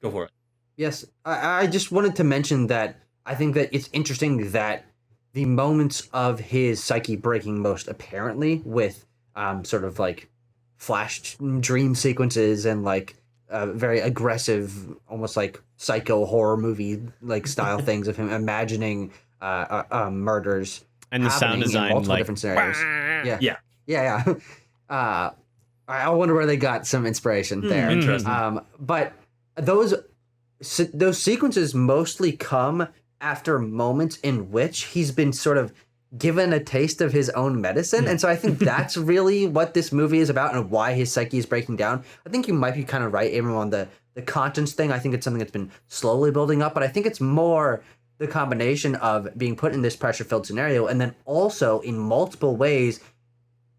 Go for it. Yes, I just wanted to mention that I think that it's interesting that the moments of his psyche breaking most apparently with sort of like flash dream sequences and like very aggressive, almost like psycho horror movie like style things of him imagining murders and the sound design in multiple like different scenarios. Yeah. I wonder where they got some inspiration there. Interesting. But those sequences mostly come after moments in which he's been sort of given a taste of his own medicine. And so I think that's really what this movie is about and why his psyche is breaking down. I think you might be kind of right, Abram, on the conscience thing. I think it's something that's been slowly building up, but I think it's more the combination of being put in this pressure-filled scenario and then also in multiple ways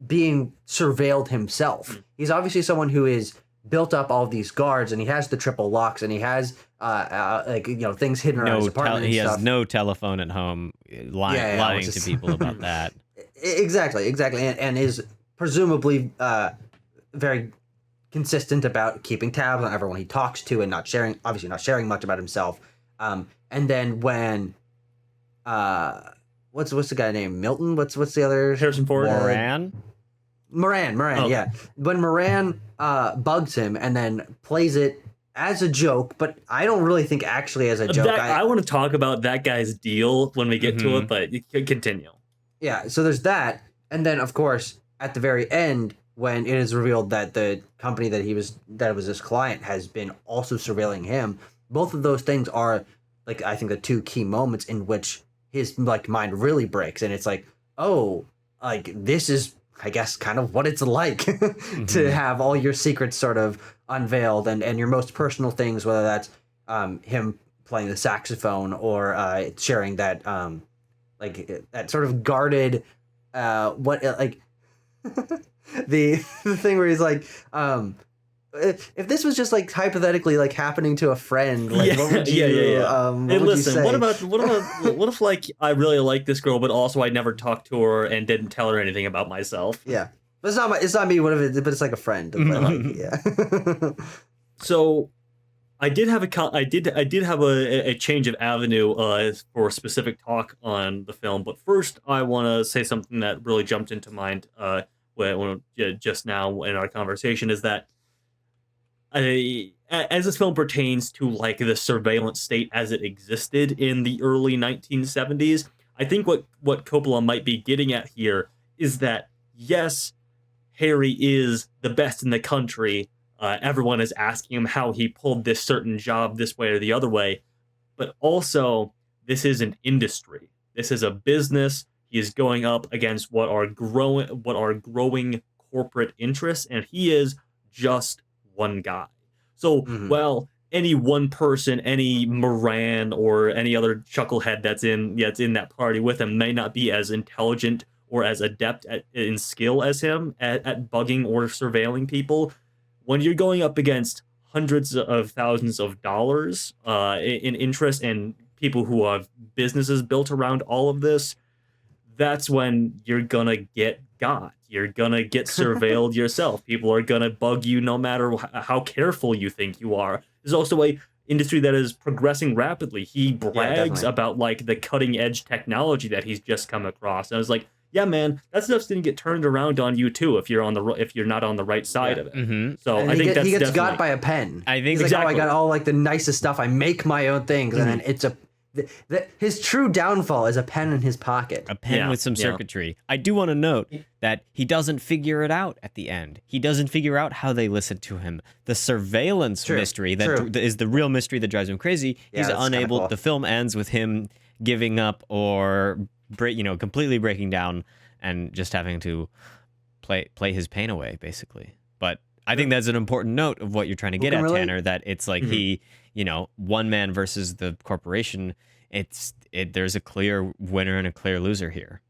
being surveilled himself. He's obviously someone who is built up all of these guards, and he has the triple locks, and he has things hidden around his apartment. He has no telephone at home, lying to people about that. Exactly, and is presumably very consistent about keeping tabs on everyone he talks to and not sharing much about himself. And then when what's the guy named Milton? What's the other Harrison Ford? Moran, okay. Yeah. When Moran bugs him and then plays it as a joke, but I don't really think actually as a joke. I want to talk about that guy's deal when we get to it, but you can continue. Yeah, so there's that. And then, of course, at the very end, when it is revealed that the company that was his client has been also surveilling him, both of those things are, like, I think the two key moments in which his, like, mind really breaks. And it's like, oh, like, this is, I guess, kind of what it's like to have all your secrets sort of unveiled and your most personal things, whether that's him playing the saxophone or sharing that that sort of guarded the thing where he's like if this was just like hypothetically like happening to a friend, like what would you hey, listen, what if like I really like this girl, but also I never talked to her and didn't tell her anything about myself? Yeah, but it's not me. What if it? But it's like a friend. So I did have a change of avenue for specific talk on the film, but first I want to say something that really jumped into mind when just now in our conversation is that. As this film pertains to like the surveillance state as it existed in the early 1970s, I think what Coppola might be getting at here is that, yes, Harry is the best in the country. Everyone is asking him how he pulled this certain job this way or the other way. But also, this is an industry. This is a business. He is going up against what are growing corporate interests, and he is just one guy. So, well, any one person, any Moran or any other chucklehead that's in that party with him may not be as intelligent or as adept in skill as him at bugging or surveilling people. When you're going up against hundreds of thousands of dollars in interest and people who have businesses built around all of this, that's when you're gonna get got. You're gonna get surveilled yourself. People are gonna bug you no matter how careful you think you are. There's also a industry that is progressing rapidly. He brags about like the cutting edge technology that he's just come across. And I was like, yeah, man, that stuff's gonna get turned around on you too if you're not on the right side of it. So and I think he gets got by a pen. I think he's like, oh, I got all like the nicest stuff. I make my own things, and then it's his true downfall is a pen in his pocket. A pen with some circuitry. I do want to note that he doesn't figure it out at the end. He doesn't figure out how they listen to him. The surveillance mystery that is the real mystery that drives him crazy. He's unable. Cool. The film ends with him giving up or completely breaking down and just having to play his pain away, basically. But I think that's an important note of what you're trying to get at, Tanner, that it's like he, one man versus the corporation. There's a clear winner and a clear loser here.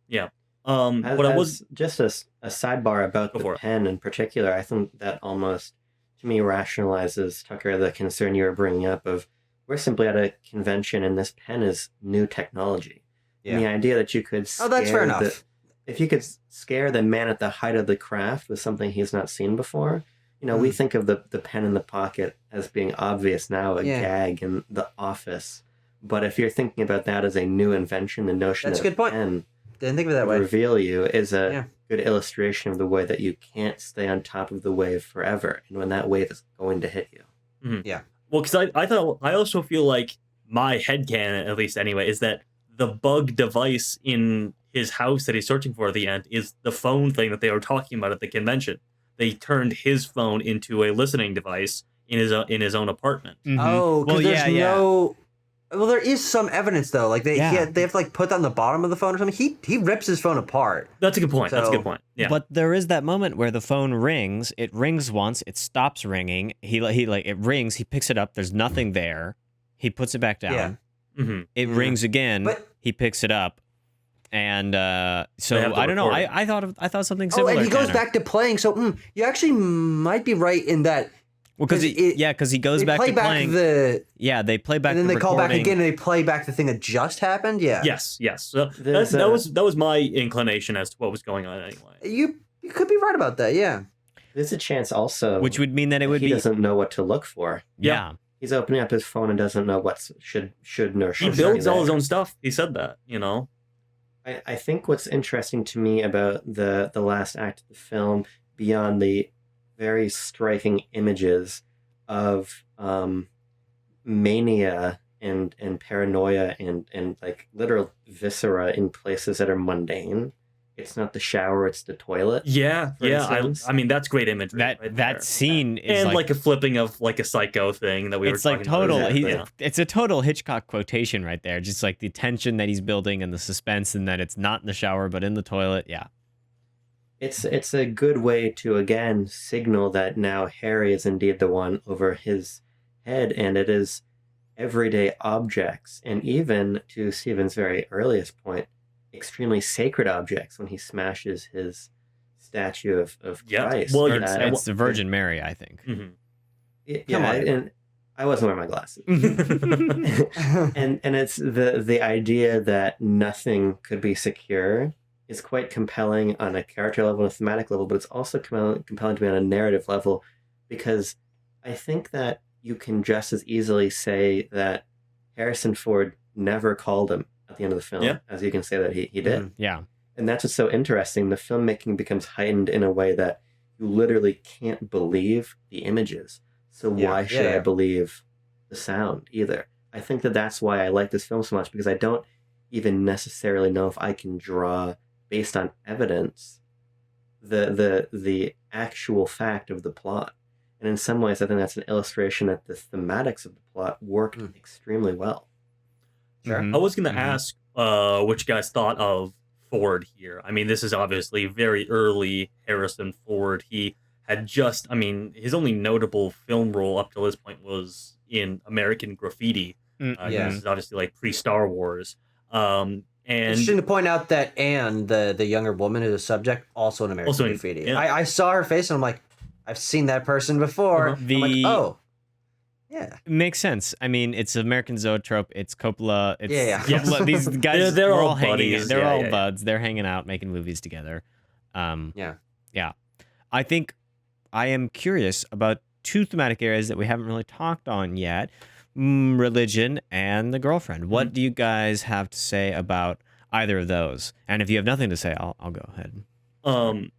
Yeah. But I was just a sidebar about the pen in particular. I think that almost, to me, rationalizes, Tucker, the concern you were bringing up of we're simply at a convention and this pen is new technology. Yeah. And the idea that you could that's fair enough. If you could scare the man at the height of the craft with something he's not seen before, we think of the pen in the pocket as being obvious now, a gag in The Office. But if you're thinking about that as a new invention, the notion that a pen didn't think of it that way. Reveal you is a good illustration of the way that you can't stay on top of the wave forever, and when that wave is going to hit you. Mm-hmm. Yeah. Well, because I also feel like my headcanon, at least anyway, is that the bug device in his house that he's searching for at the end is the phone thing that they were talking about at the convention. They turned his phone into a listening device in his own apartment. Mm-hmm. Oh, because there's no. Well, there is some evidence though. Like they have to like put that on the bottom of the phone or something. He rips his phone apart. That's a good point. That's a good point. Yeah. But there is that moment where the phone rings. It rings once. It stops ringing. He it rings. He picks it up. There's nothing there. He puts it back down. Yeah. Mm-hmm. It rings again. But he picks it up. And so I don't know. I thought something similar. Oh, and he goes back to playing. So you actually might be right in that. Well, because he goes back to playing. They play back. And then they call back again, and they play back the thing that just happened. Yeah. Yes. So that was my inclination as to what was going on anyway. You could be right about that. Yeah. There's a chance also, which would mean that he doesn't know what to look for. Yeah. He's opening up his phone and doesn't know what should nor should. He builds all his own stuff. He said that. I think what's interesting to me about the last act of the film, beyond the very striking images of mania and paranoia and like literal viscera in places that are mundane. It's not the shower, it's the toilet. Yeah. I mean, that's great imagery. That scene is and like a flipping of like a Psycho thing that we were talking about. It's like it's a total Hitchcock quotation right there. Just like the tension that he's building and the suspense, and that it's not in the shower but in the toilet. Yeah. It's a good way to again signal that now Harry is indeed the one over his head, and it is everyday objects, and even to Stephen's very earliest point, extremely sacred objects when he smashes his statue of Christ. Well, it's the Virgin Mary, I think. Mm-hmm. Come on. And I wasn't wearing my glasses. and it's the idea that nothing could be secure is quite compelling on a character level and a thematic level, but it's also compelling to me on a narrative level, because I think that you can just as easily say that Harrison Ford never called him at the end of the film, as you can say that he did. Mm-hmm. Yeah. And that's what's so interesting. The filmmaking becomes heightened in a way that you literally can't believe the images. So why should I believe the sound either? I think that that's why I like this film so much, because I don't even necessarily know if I can draw based on evidence the actual fact of the plot. And in some ways, I think that's an illustration that the thematics of the plot worked extremely well. Sure. I was going to ask what you guys thought of Ford here. I mean, this is obviously very early Harrison Ford. He had just, I mean, his only notable film role up till this point was in American Graffiti. This is obviously like pre-Star Wars. And interesting to point out that Anne, the younger woman who's a subject, also in American Graffiti. Yeah. I saw her face and I'm like, I've seen that person before. I'm like, oh. Yeah. Makes sense. I mean, it's American Zoetrope. It's Coppola. It's Coppola. Yes. These guys, they're all hanging. buddies. They're all buds. They're hanging out, making movies together. Yeah. I think I am curious about two thematic areas that we haven't really talked on yet: religion and the girlfriend. What do you guys have to say about either of those? And if you have nothing to say, I'll go ahead.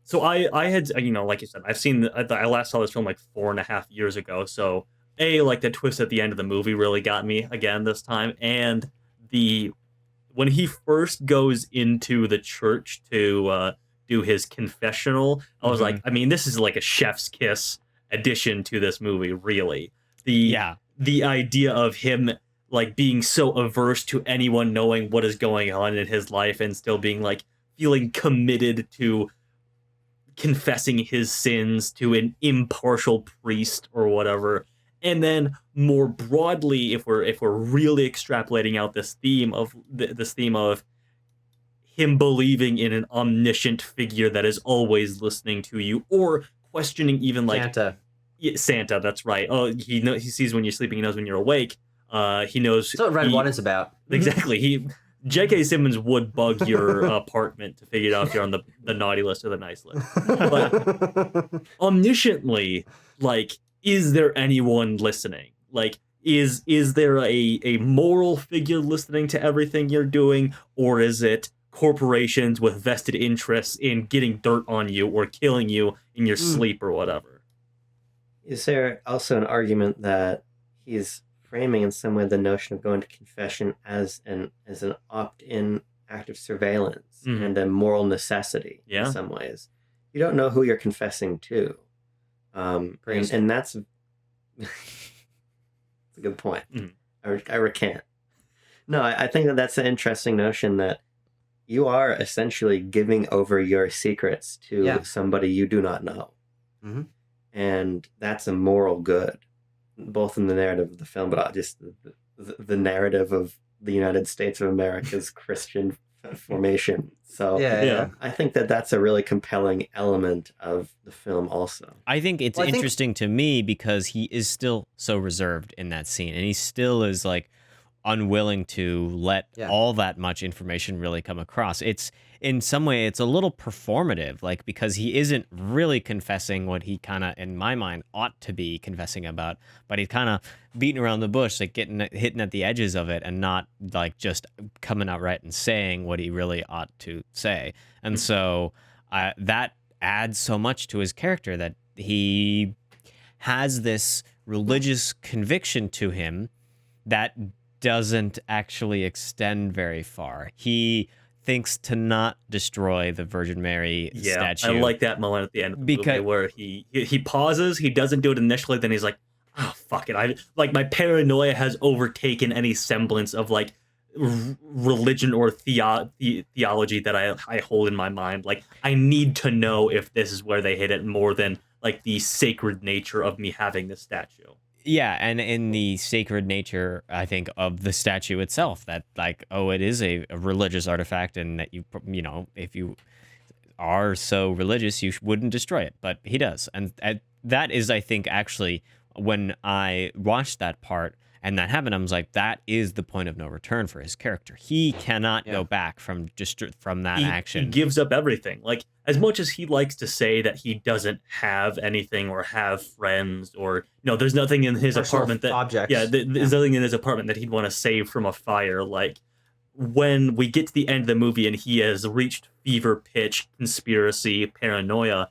So I had, you know, like you said, I last saw this film like 4.5 years ago. So like the twist at the end of the movie really got me again this time. And when he first goes into the church to do his confessional, I was like, I mean, this is like a chef's kiss addition to this movie, really. The idea of him like being so averse to anyone knowing what is going on in his life and still being like feeling committed to confessing his sins to an impartial priest or whatever. And then more broadly, if we're really extrapolating out this theme of him believing in an omniscient figure that is always listening to you, or questioning even like Santa, that's right. Oh, he sees when you're sleeping, he knows when you're awake. He knows. That's what Red One is about. Exactly. J.K. Simmons would bug your apartment to figure out if you're on the naughty list or the nice list. But omnisciently, like, is there anyone listening? Like, is there a moral figure listening to everything you're doing, or is it corporations with vested interests in getting dirt on you or killing you in your sleep or whatever? Is there also an argument that he's framing in some way the notion of going to confession as an opt-in act of surveillance and a moral necessity in some ways? You don't know who you're confessing to. And that's a good point. I recant. No, I think that's an interesting notion that you are essentially giving over your secrets to somebody you do not know. And that's a moral good, both in the narrative of the film, but just the narrative of the United States of America's Christian formation. So I think that's a really compelling element of the film also. I think it's interesting to me because he is still so reserved in that scene, and he still is like unwilling to let all that much information really come across. It's in some way it's a little performative, like, because he isn't really confessing what he kind of, in my mind, ought to be confessing about, but he's kind of beating around the bush, like hitting at the edges of it, and not like just coming out right and saying what he really ought to say. And so that adds so much to his character, that he has this religious conviction to him that doesn't actually extend very far. He thinks to not destroy the Virgin Mary statue. I like that moment at the end of the movie where he pauses, he doesn't do it initially, then he's like, oh, fuck it. Like, my paranoia has overtaken any semblance of like religion or theology that I hold in my mind. Like, I need to know if this is where they hit it, more than like the sacred nature of me having this statue. Yeah, and in the sacred nature, I think, of the statue itself, that like, oh, it is a religious artifact, and that you know, if you are so religious, you wouldn't destroy it, but he does. And that is, I think, actually, when I watched that part and that happened, I was like, that is the point of no return for his character. He cannot go back from that action. He gives up everything. Like, as much as he likes to say that he doesn't have anything or have friends, or, you know, there's nothing in his apartment that objects. There's nothing in his apartment that he'd want to save from a fire. Like, when we get to the end of the movie and he has reached fever pitch conspiracy paranoia,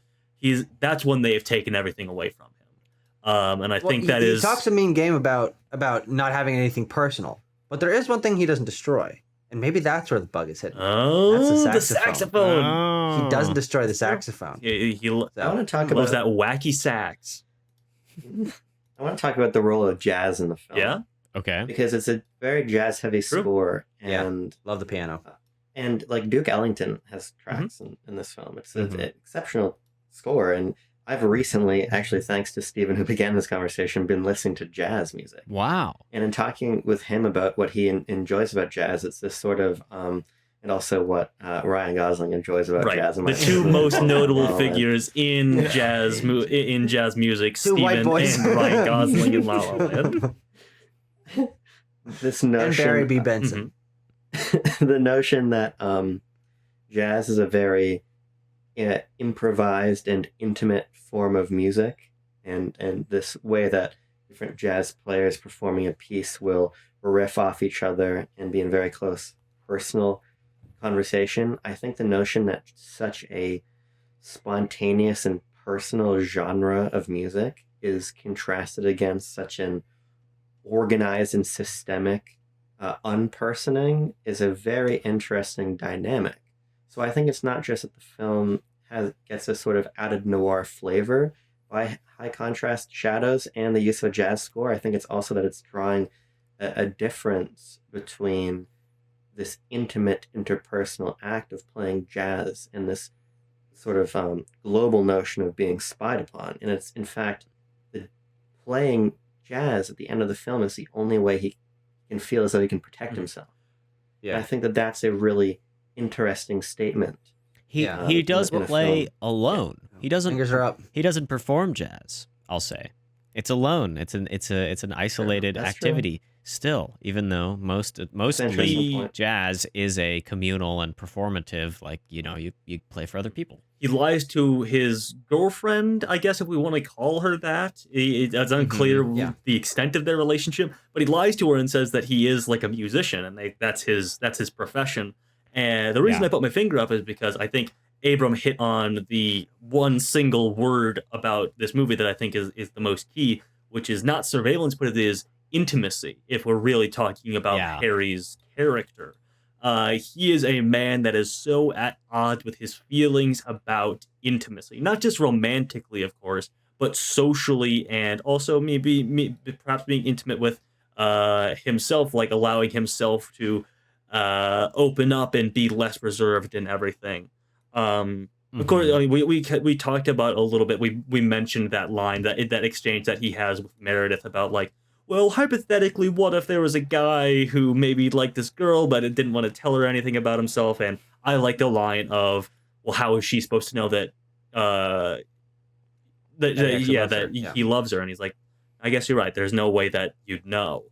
that's when they've taken everything away from him. And I think he talks a mean game about not having anything personal, but there is one thing he doesn't destroy. And maybe that's where the bug is hidden. Oh, that's the saxophone. Oh. He doesn't destroy the saxophone. He I want to talk loves about that wacky sax. I want to talk about the role of jazz in the film. Yeah. Okay. Because it's a very jazz heavy True. score, Yeah. and Love the piano. and like Duke Ellington has tracks in this film. It's an exceptional score, and I've recently, actually thanks to Stephen who began this conversation, been listening to jazz music. Wow. And in talking with him about what he enjoys about jazz, it's this sort of and also what Ryan Gosling enjoys about jazz. The two most notable figures in jazz music, Two white Stephen boys. and Ryan Gosling in La La Land. This notion, And Barry B. Benson. the notion that jazz is a very improvised and intimate form of music, and this way that different jazz players performing a piece will riff off each other and be in very close personal conversation. I think the notion that such a spontaneous and personal genre of music is contrasted against such an organized and systemic unpersoning is a very interesting dynamic. So I think it's not just that the film gets a sort of added noir flavor by high contrast shadows and the use of a jazz score. I think it's also that it's drawing a difference between this intimate interpersonal act of playing jazz and this sort of global notion of being spied upon. And it's, in fact, the playing jazz at the end of the film is the only way he can feel as though he can protect himself. Yeah. And I think that that's a really interesting statement. He does in a play film. alone. He doesn't. Fingers are up. He doesn't perform jazz. I'll say, it's alone. It's an isolated That's activity. Still, even though mostly point. jazz is a communal and performative, like you play for other people. He lies to his girlfriend, I guess, if we want to call her that. It's unclear the extent of their relationship, but he lies to her and says that he is like a musician, and that's his profession. And the reason I put my finger up is because I think Abram hit on the one single word about this movie that I think is the most key, which is not surveillance, but it is intimacy, if we're really talking about Harry's character. He is a man that is so at odds with his feelings about intimacy, not just romantically, of course, but socially, and also perhaps being intimate with himself, like allowing himself to open up and be less reserved and everything. Of course, I mean, we talked about a little bit. We mentioned that line, that exchange that he has with Meredith about, like, well, hypothetically, what if there was a guy who maybe liked this girl but didn't want to tell her anything about himself? And I like the line of, well, how is she supposed to know that he loves her? And he's like, I guess you're right. There's no way that you'd know.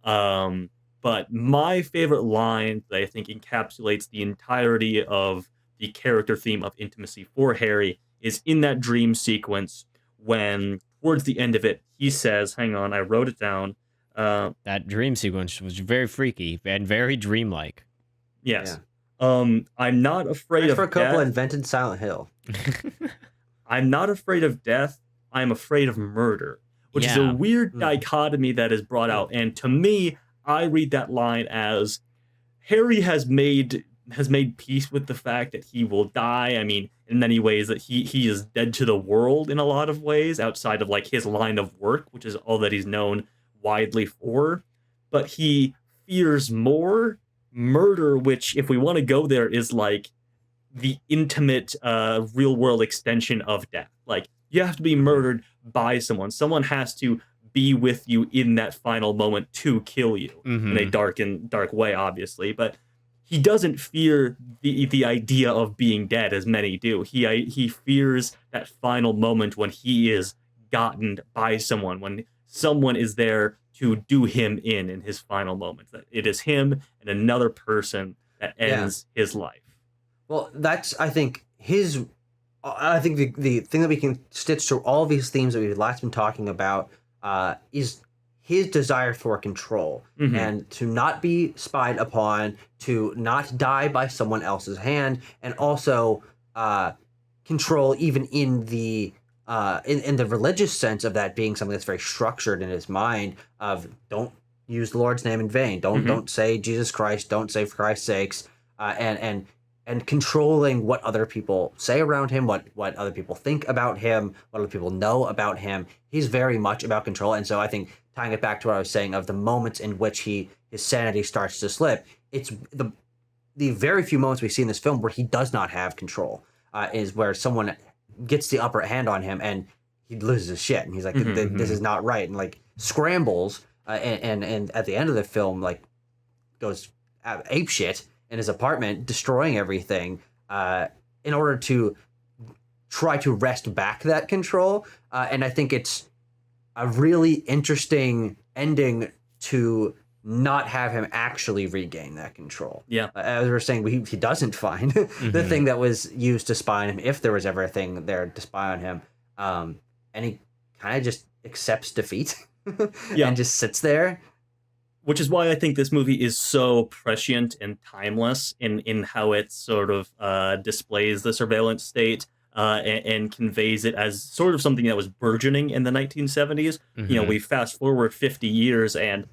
But my favorite line that I think encapsulates the entirety of the character theme of intimacy for Harry is in that dream sequence when, towards the end of it, he says, hang on, I wrote it down. That dream sequence was very freaky and very dreamlike. Yes. Yeah. I'm not afraid of death. Coppola invented Silent Hill. I'm not afraid of death. I'm afraid of murder, which is a weird dichotomy that is brought out. And to me, I read that line as Harry has made peace with the fact that he will die. I mean, in many ways that he is dead to the world in a lot of ways, outside of like his line of work, which is all that he's known widely for. But he fears more murder, which, if we want to go there, is like the intimate real world extension of death. Like, you have to be murdered by someone. Someone has to be with you in that final moment to kill you in a dark way, obviously. But he doesn't fear the idea of being dead as many do. He fears that final moment when he is gotten by someone, when someone is there to do him in his final moments. That it is him and another person that ends his life. Well, that's, I think, I think the thing that we can stitch through all of these themes that we've last been talking about is his desire for control and to not be spied upon, to not die by someone else's hand, and also control even in the religious sense of that being something that's very structured in his mind of don't use the Lord's name in vain. Don't say Jesus Christ. Don't say for Christ's sakes. And controlling what other people say around him, what other people think about him, what other people know about him. He's very much about control. And so I think tying it back to what I was saying of the moments in which his sanity starts to slip, it's the very few moments we see in this film where he does not have control, is where someone gets the upper hand on him and he loses his shit. And he's like, this is not right. And like scrambles and at the end of the film, like goes ape shit in his apartment, destroying everything in order to try to wrest back that control. And I think it's a really interesting ending to not have him actually regain that control. Yeah. As we were saying, he doesn't find the thing that was used to spy on him, if there was ever a thing there to spy on him. And he kind of just accepts defeat and just sits there. Which is why I think this movie is so prescient and timeless in how it sort of displays the surveillance state and conveys it as sort of something that was burgeoning in the 1970s. You know, we fast forward 50 years and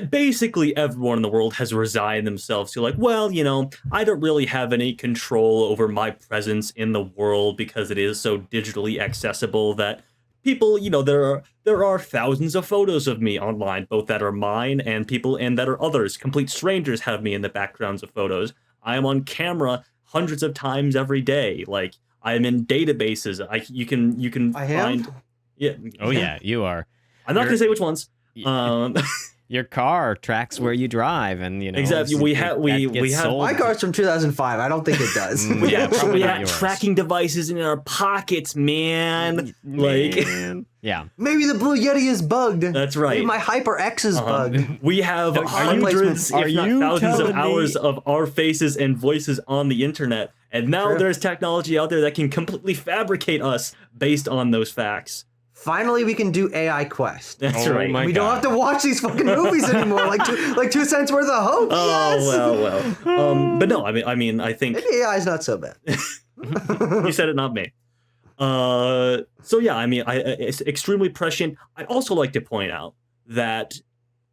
basically everyone in the world has resigned themselves to like, well, you know, I don't really have any control over my presence in the world because it is so digitally accessible that people, you know, there are thousands of photos of me online, both that are mine and people and that are others. Complete strangers have me in the backgrounds of photos. I am on camera hundreds of times every day. Like I am in databases. You can find. Yeah. Oh yeah, you are. I'm not going to say which ones. Your car tracks where you drive, and you know exactly. We have my car's from 2005. I don't think it does. We have tracking devices in our pockets, man. Like, yeah. Maybe the Blue Yeti is bugged. That's right. Maybe my HyperX is bugged. We have hundreds, if not thousands, of hours of our faces and voices on the internet, and now there's technology out there that can completely fabricate us based on those facts. Finally, we can do AI Quest. That's right. We don't have to watch these fucking movies anymore. like 2 cents worth of hope. Oh, well. But no, I mean, I think maybe AI is not so bad. You said it, not me. So yeah, I mean, it's extremely prescient. I'd also like to point out that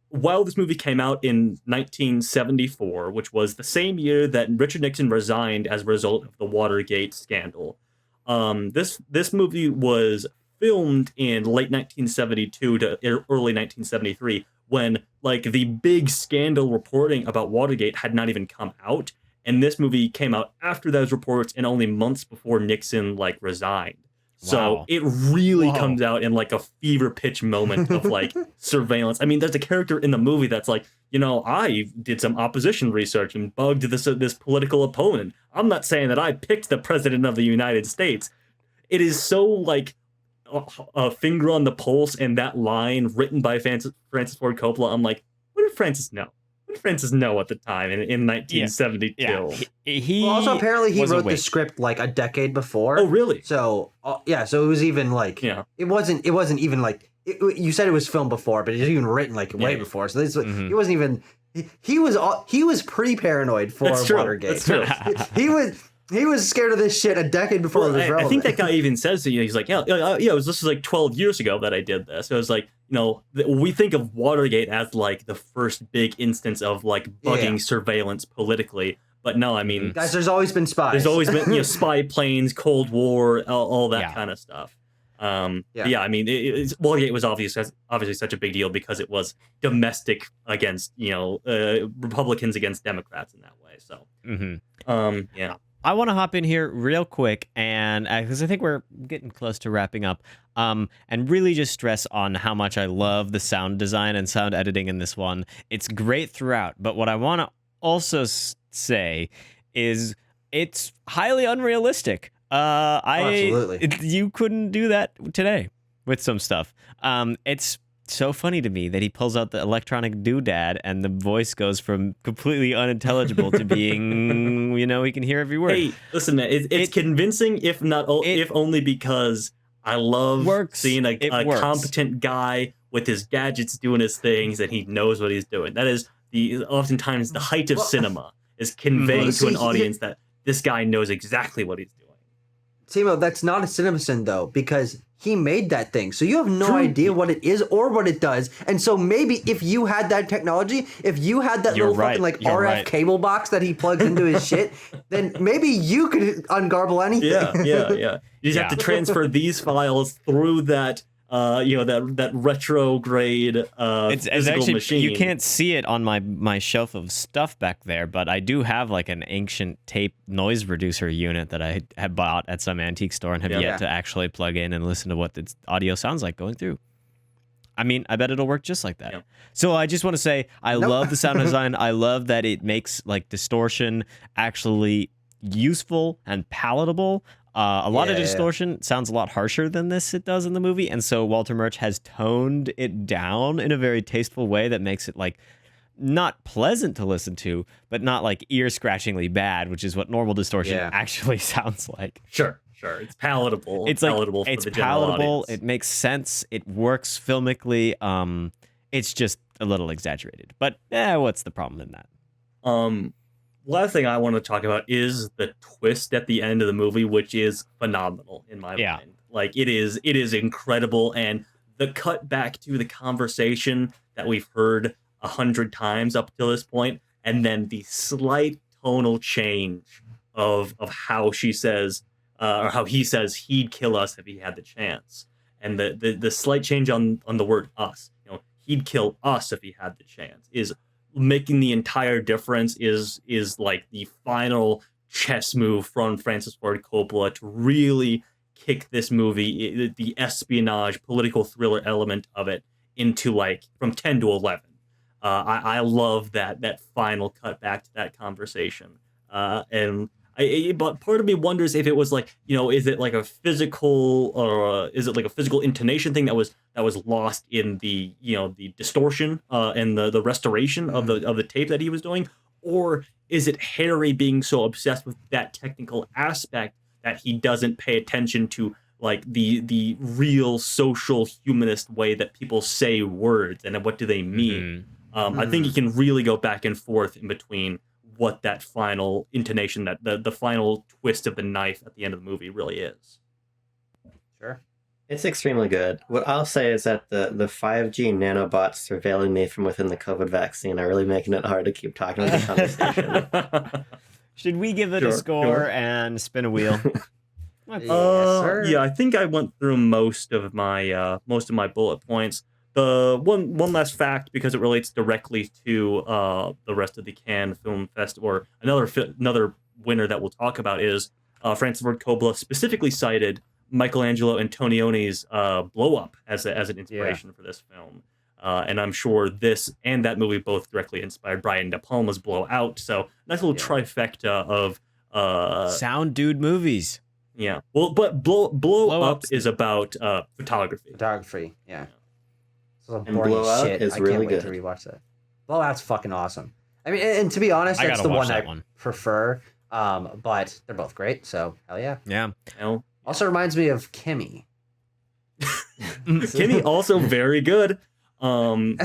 while this movie came out in 1974, which was the same year that Richard Nixon resigned as a result of the Watergate scandal, this movie was filmed in late 1972 to early 1973, when like the big scandal reporting about Watergate had not even come out, and this movie came out after those reports and only months before Nixon like resigned. So it really comes out in like a fever pitch moment of like surveillance. I mean, there's a character in the movie that's like, you know, I did some opposition research and bugged this political opponent. I'm not saying that I picked the president of the United States. It is so like a finger on the pulse, and that line written by Francis Ford Coppola. I'm like, what did Francis know? What did Francis know at the time in 1972? Yeah. He also apparently he wrote the script like a decade before. Oh, really? So so it was even like it wasn't even like you said it was filmed before, but it was even written like way before. So this he wasn't even he was pre-paranoid for Watergate. That's true. He was scared of this shit a decade before it was relevant. I think that guy even says to you, he's like, this was like 12 years ago that I did this. So it was like, you know, we think of Watergate as like the first big instance of like bugging surveillance politically. But no, I mean, guys, there's always been spies. There's always been, you know, spy planes, Cold War, all that kind of stuff. I mean, Watergate was obviously such a big deal because it was domestic against, you know, Republicans against Democrats in that way. So, yeah. I want to hop in here real quick, and because I think we're getting close to wrapping up, and really just stress on how much I love the sound design and sound editing in this one. It's great throughout, but what I want to also say is it's highly unrealistic. Absolutely. You couldn't do that today with some stuff. It's so funny to me that he pulls out the electronic doodad and the voice goes from completely unintelligible to being, you know, he can hear every word. Hey, listen, it's convincing, if only because I love seeing a competent guy with his gadgets doing his things and he knows what he's doing. That is oftentimes the height of cinema, is conveying to an audience that this guy knows exactly what he's doing. Timo, that's not a CinemaSin though, because he made that thing. So you have no idea what it is or what it does. And so maybe if you had that technology, if you had that little fucking like RF cable box that he plugs into his shit, then maybe you could ungarble anything. Yeah. You just have to transfer these files through that that retrograde it's actually machine. You can't see it on my shelf of stuff back there, but I do have like an ancient tape noise reducer unit that I had bought at some antique store and have yet to actually plug in and listen to what the audio sounds like going through. I mean, I bet it'll work just like that. Yeah. So I just want to say I love the sound design. I love that it makes like distortion actually useful and palatable. A lot of distortion sounds a lot harsher than it does in the movie, and so Walter Murch has toned it down in a very tasteful way that makes it like not pleasant to listen to, but not like ear-scratchingly bad, which is what normal distortion actually sounds like. Sure. It's palatable. It's palatable for the general audience. It makes sense. It works filmically. It's just a little exaggerated, but what's the problem in that? Last thing I want to talk about is the twist at the end of the movie, which is phenomenal in my mind. Like it is incredible, and the cut back to the conversation that we've heard 100 times up till this point, and then the slight tonal change of how she says or how he says he'd kill us if he had the chance, and the slight change on the word us. He'd kill us if he had the chance is making the entire difference. Is like the final chess move from Francis Ford Coppola to really kick this movie, the espionage political thriller element of it, into like from 10 to 11. I love that final cut back to that conversation, but part of me wonders if it was like, is it like a physical, or is it like a physical intonation thing that was lost in the the distortion and the restoration of the tape that he was doing, or is it Harry being so obsessed with that technical aspect that he doesn't pay attention to like the real social humanist way that people say words and what do they mean? I think he can really go back and forth in between what that final intonation, that the final twist of the knife at the end of the movie really is. Sure. It's extremely good. What I'll say is that the 5G nanobots surveilling me from within the COVID vaccine are really making it hard to keep talking about the conversation. Should we give it a score and spin a wheel? Yes, sir. Yeah, I think I went through most of my bullet points. The one last fact, because it relates directly to the rest of the Cannes Film Festival, or another winner that we'll talk about, is Francis Ford Coppola specifically cited Michelangelo Antonioni's Blow Up as an inspiration for this film. And I'm sure this and that movie both directly inspired Brian De Palma's Blow Out. So nice little trifecta of sound dude movies. Yeah. Well, but Blow Up is about photography. Photography, yeah. And Blow Out is really good. I can't wait to rewatch that. Blow Out's fucking awesome. I mean, and to be honest, that's the one I prefer. But they're both great, so hell yeah. Yeah. Also reminds me of Kimmy. Kimmy also very good. Do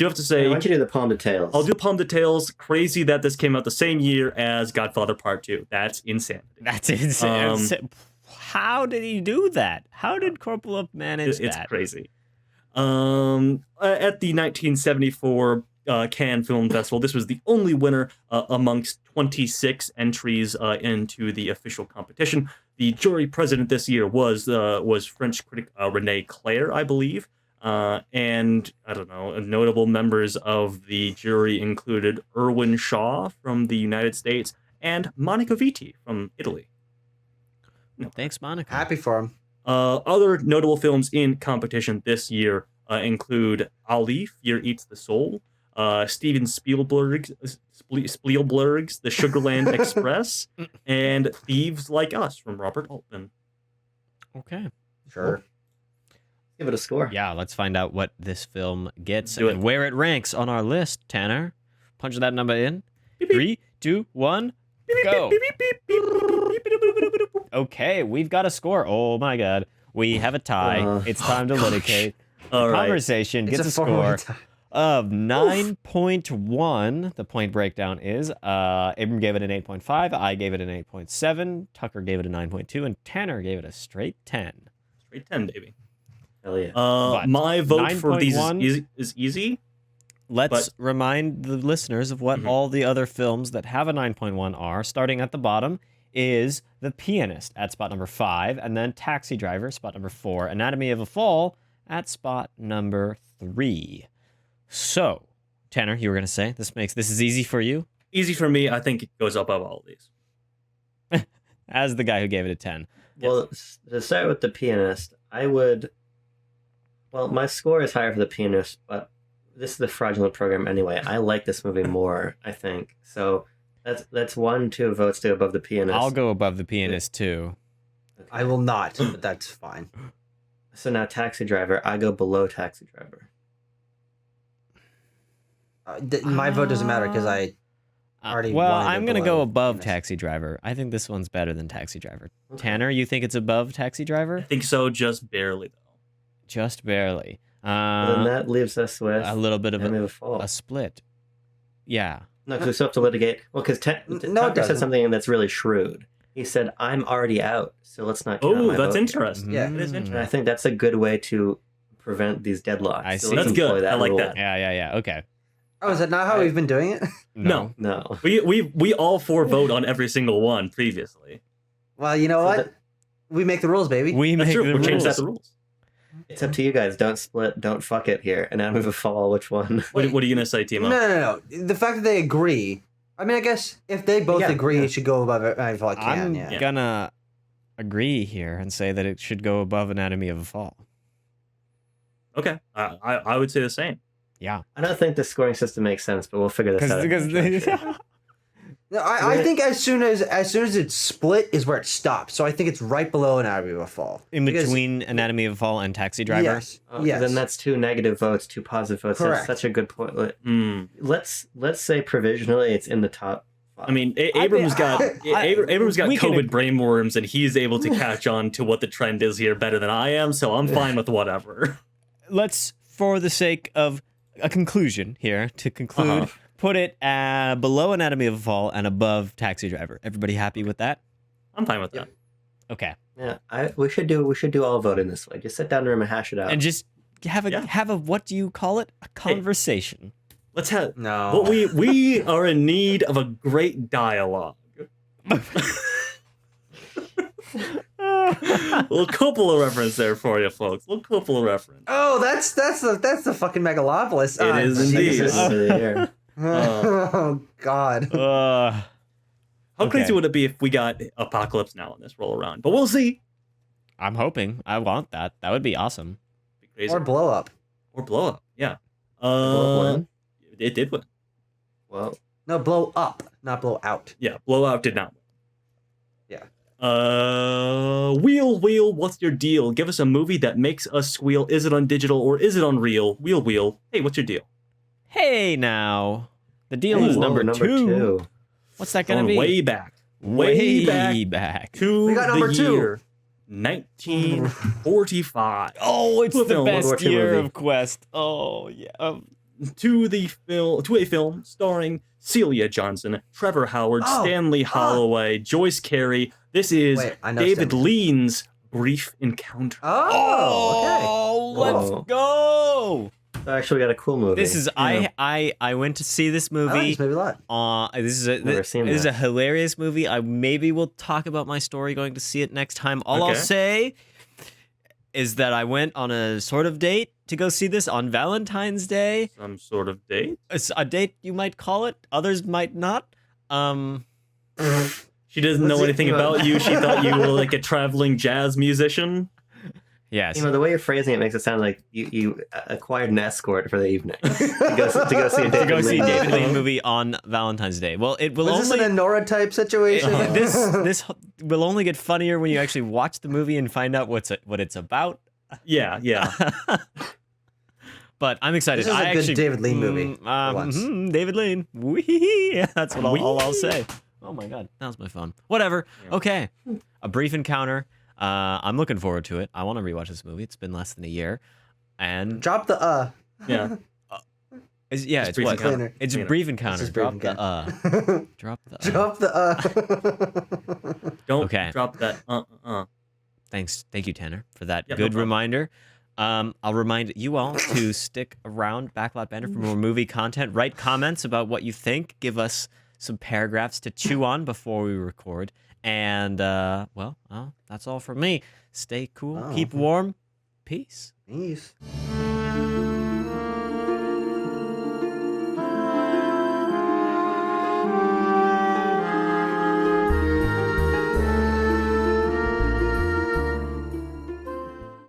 have to say, I want you to do the Palm de Tales. I'll do Palm de Tales. Crazy that this came out the same year as Godfather Part 2. That's insanity. That's insane. How did he do that? How did Coppola manage that? It's crazy. At the 1974 Cannes Film Festival, this was the only winner amongst 26 entries into the official competition. The jury president this year was French critic René Clair, I believe. And I don't know, notable members of the jury included Irwin Shaw from the United States and Monica Vitti from Italy. Thanks, Monica. Happy for him. Other notable films in competition this year include Ali, Fear Eats the Soul, Steven Spielberg's The Sugarland Express, and Thieves Like Us from Robert Altman. Okay. Sure. Give it a score. Yeah, let's find out what this film gets and where it ranks on our list, Tanner. Punch that number in. 3, 2, 1, go. Okay, we've got a score. Oh my god. We have a tie. It's time to litigate. All right. Conversation gets a score of 9.1. The point breakdown is Abram gave it an 8.5, I gave it an 8.7, Tucker gave it a 9.2, and Tanner gave it a straight 10. Straight 10, baby. Hell yeah. My vote for these 9.1? is easy. Let's remind the listeners of what all the other films that have a 9.1 are. Starting at the bottom is The Pianist at spot number 5, and then Taxi Driver, spot number 4, Anatomy of a Fall at spot number 3. So, Tanner, you were going to say this is easy for you? Easy for me. I think it goes above all of these. As the guy who gave it a 10. Well, to start with The Pianist, I would... Well, my score is higher for The Pianist, but this is the Fraudulent Program anyway. I like this movie more, I think. So that's 1-2 votes to go above The Pianist. I'll go above The Pianist, too. Okay. I will not, but that's fine. So now Taxi Driver, I go below Taxi Driver. My vote doesn't matter because I already well, wanted it I'm going to below go above Pianist. Taxi Driver. I think this one's better than Taxi Driver. Okay. Tanner, you think it's above Taxi I Driver? think so, just barely, though. Just barely. Well, then that leaves us with a little bit of Enemy of the Fall. a split. Yeah. No, because we still have to litigate. Well, because No, it Tucker said doesn't. something that's really shrewd. He said, "I'm already out, so let's not." count Oh, my that's vote." interesting. Yeah. It is Mm. And I interesting. think that's a good way to prevent these deadlocks. I So see. let's That's good. employ I like rule. that. Yeah. Okay. Oh, is that not how we've been doing it? No. No. We all 4 vote on every single one previously. Well, you know So what? that- We make the rules, baby. We That's make true. the We'll change rules. the rules. It's up to you guys. Don't split. Don't fuck it here. And Enemy of the Fall. Which one? What are you gonna say, Timo? No. The fact that they agree. I mean, I guess if they both Yeah, agree, yeah. it should go above it. I can. I'm Yeah. gonna agree here and say that it should go above Anatomy of a Fall. Okay, I would say the same. Yeah. I don't think the scoring system makes sense, but we'll figure this out. Because No, I think as soon as it's split is where it stops. So I think it's right below Anatomy of a Fall. in Because- between Anatomy of a Fall and Taxi Driver. Yes. Yes. Then that's 2 negative votes, 2 positive votes. Correct. That's such a good point. Hmm. Let's say provisionally it's in the top 5. I mean, Abrams got Abrams got we can- COVID brainworms, and he's able to catch on to what the trend is here better than I am. So I'm fine with whatever. Let's, for the sake of a conclusion here, to conclude, put it below Anatomy of a Fall and above Taxi Driver. Everybody happy with that? I'm fine with that. Okay. Yeah, we should do all voting this way. Just sit down in the room and hash it out. And just have a Yeah. have a what do you call it? A conversation. Let's have. No. Well, we are in need of a great dialogue. Little Coppola reference there for you, folks. Little Coppola reference. Oh, that's the fucking Megalopolis. It is indeed. Jesus over the year. Oh God. How Okay. crazy would it be if we got Apocalypse Now in this roll around? But we'll see. I'm hoping. I want that. That would be awesome. Be crazy. Or blow up. Or blow up. Yeah. Blow up win? It did win. Well, No, blow up, not blow out. Yeah, Blowout did not win. Yeah. Wheel, what's your deal? Give us a movie that makes us squeal. Is it on digital or is it on real? Wheel. Hey, what's your deal? Hey now. The deal hey, is whoa, number two. 2. What's that gonna Going be? way back. Way Way back. To We got number the two. year 1945. Oh, it's To a the film, best World War II year movie. of Quest. Oh yeah. To a film starring Celia Johnson, Trevor Howard, Oh, Stanley Holloway, Joyce Carey. This is Wait, I know David Stanley. Lean's Brief Encounter. Oh, let's Whoa. go. Actually, we got a cool movie. This is I went to see this okay. I like movie. this movie a lot. This is Never seen this is a that. hilarious movie. I maybe will talk about my story going to see it next time. All I'll Okay. say is that I went on a sort of date to go see this on Valentine's Day. Some sort of date. It's a date you might call it. Others might not. She doesn't know Let's see- anything about you. She thought you were like a traveling jazz musician. Yes. You know, the way you're phrasing it makes it sound like you acquired an escort for the evening to go see a to David go see Lean David movie. Lean movie on Valentine's Day. Well, it will Was this only an Anora type situation? this will only get funnier when you actually watch the movie and find out what it's about. Yeah. But I'm excited. This is a I good actually, David Lean movie, for once. David Lean. Wee. That's what all I'll say. Oh my god, that was my phone. Whatever. Okay, A Brief Encounter. I'm looking forward to it. I want to rewatch this movie. It's been less than a year, and Drop the Yeah. it's Brief what? Encounter. It's a Cleaner. Brief Encounter. This is Brief Drop the Encounter. Drop the Drop the Don't Okay. drop that. Thank you, Tanner, for that Yep, no good problem. reminder. I'll remind you all to stick around Backlot Banter for more movie content. Write comments about what you think. Give us some paragraphs to chew on before we record. And, well, that's all from me. Stay cool. Keep warm. Peace. Peace.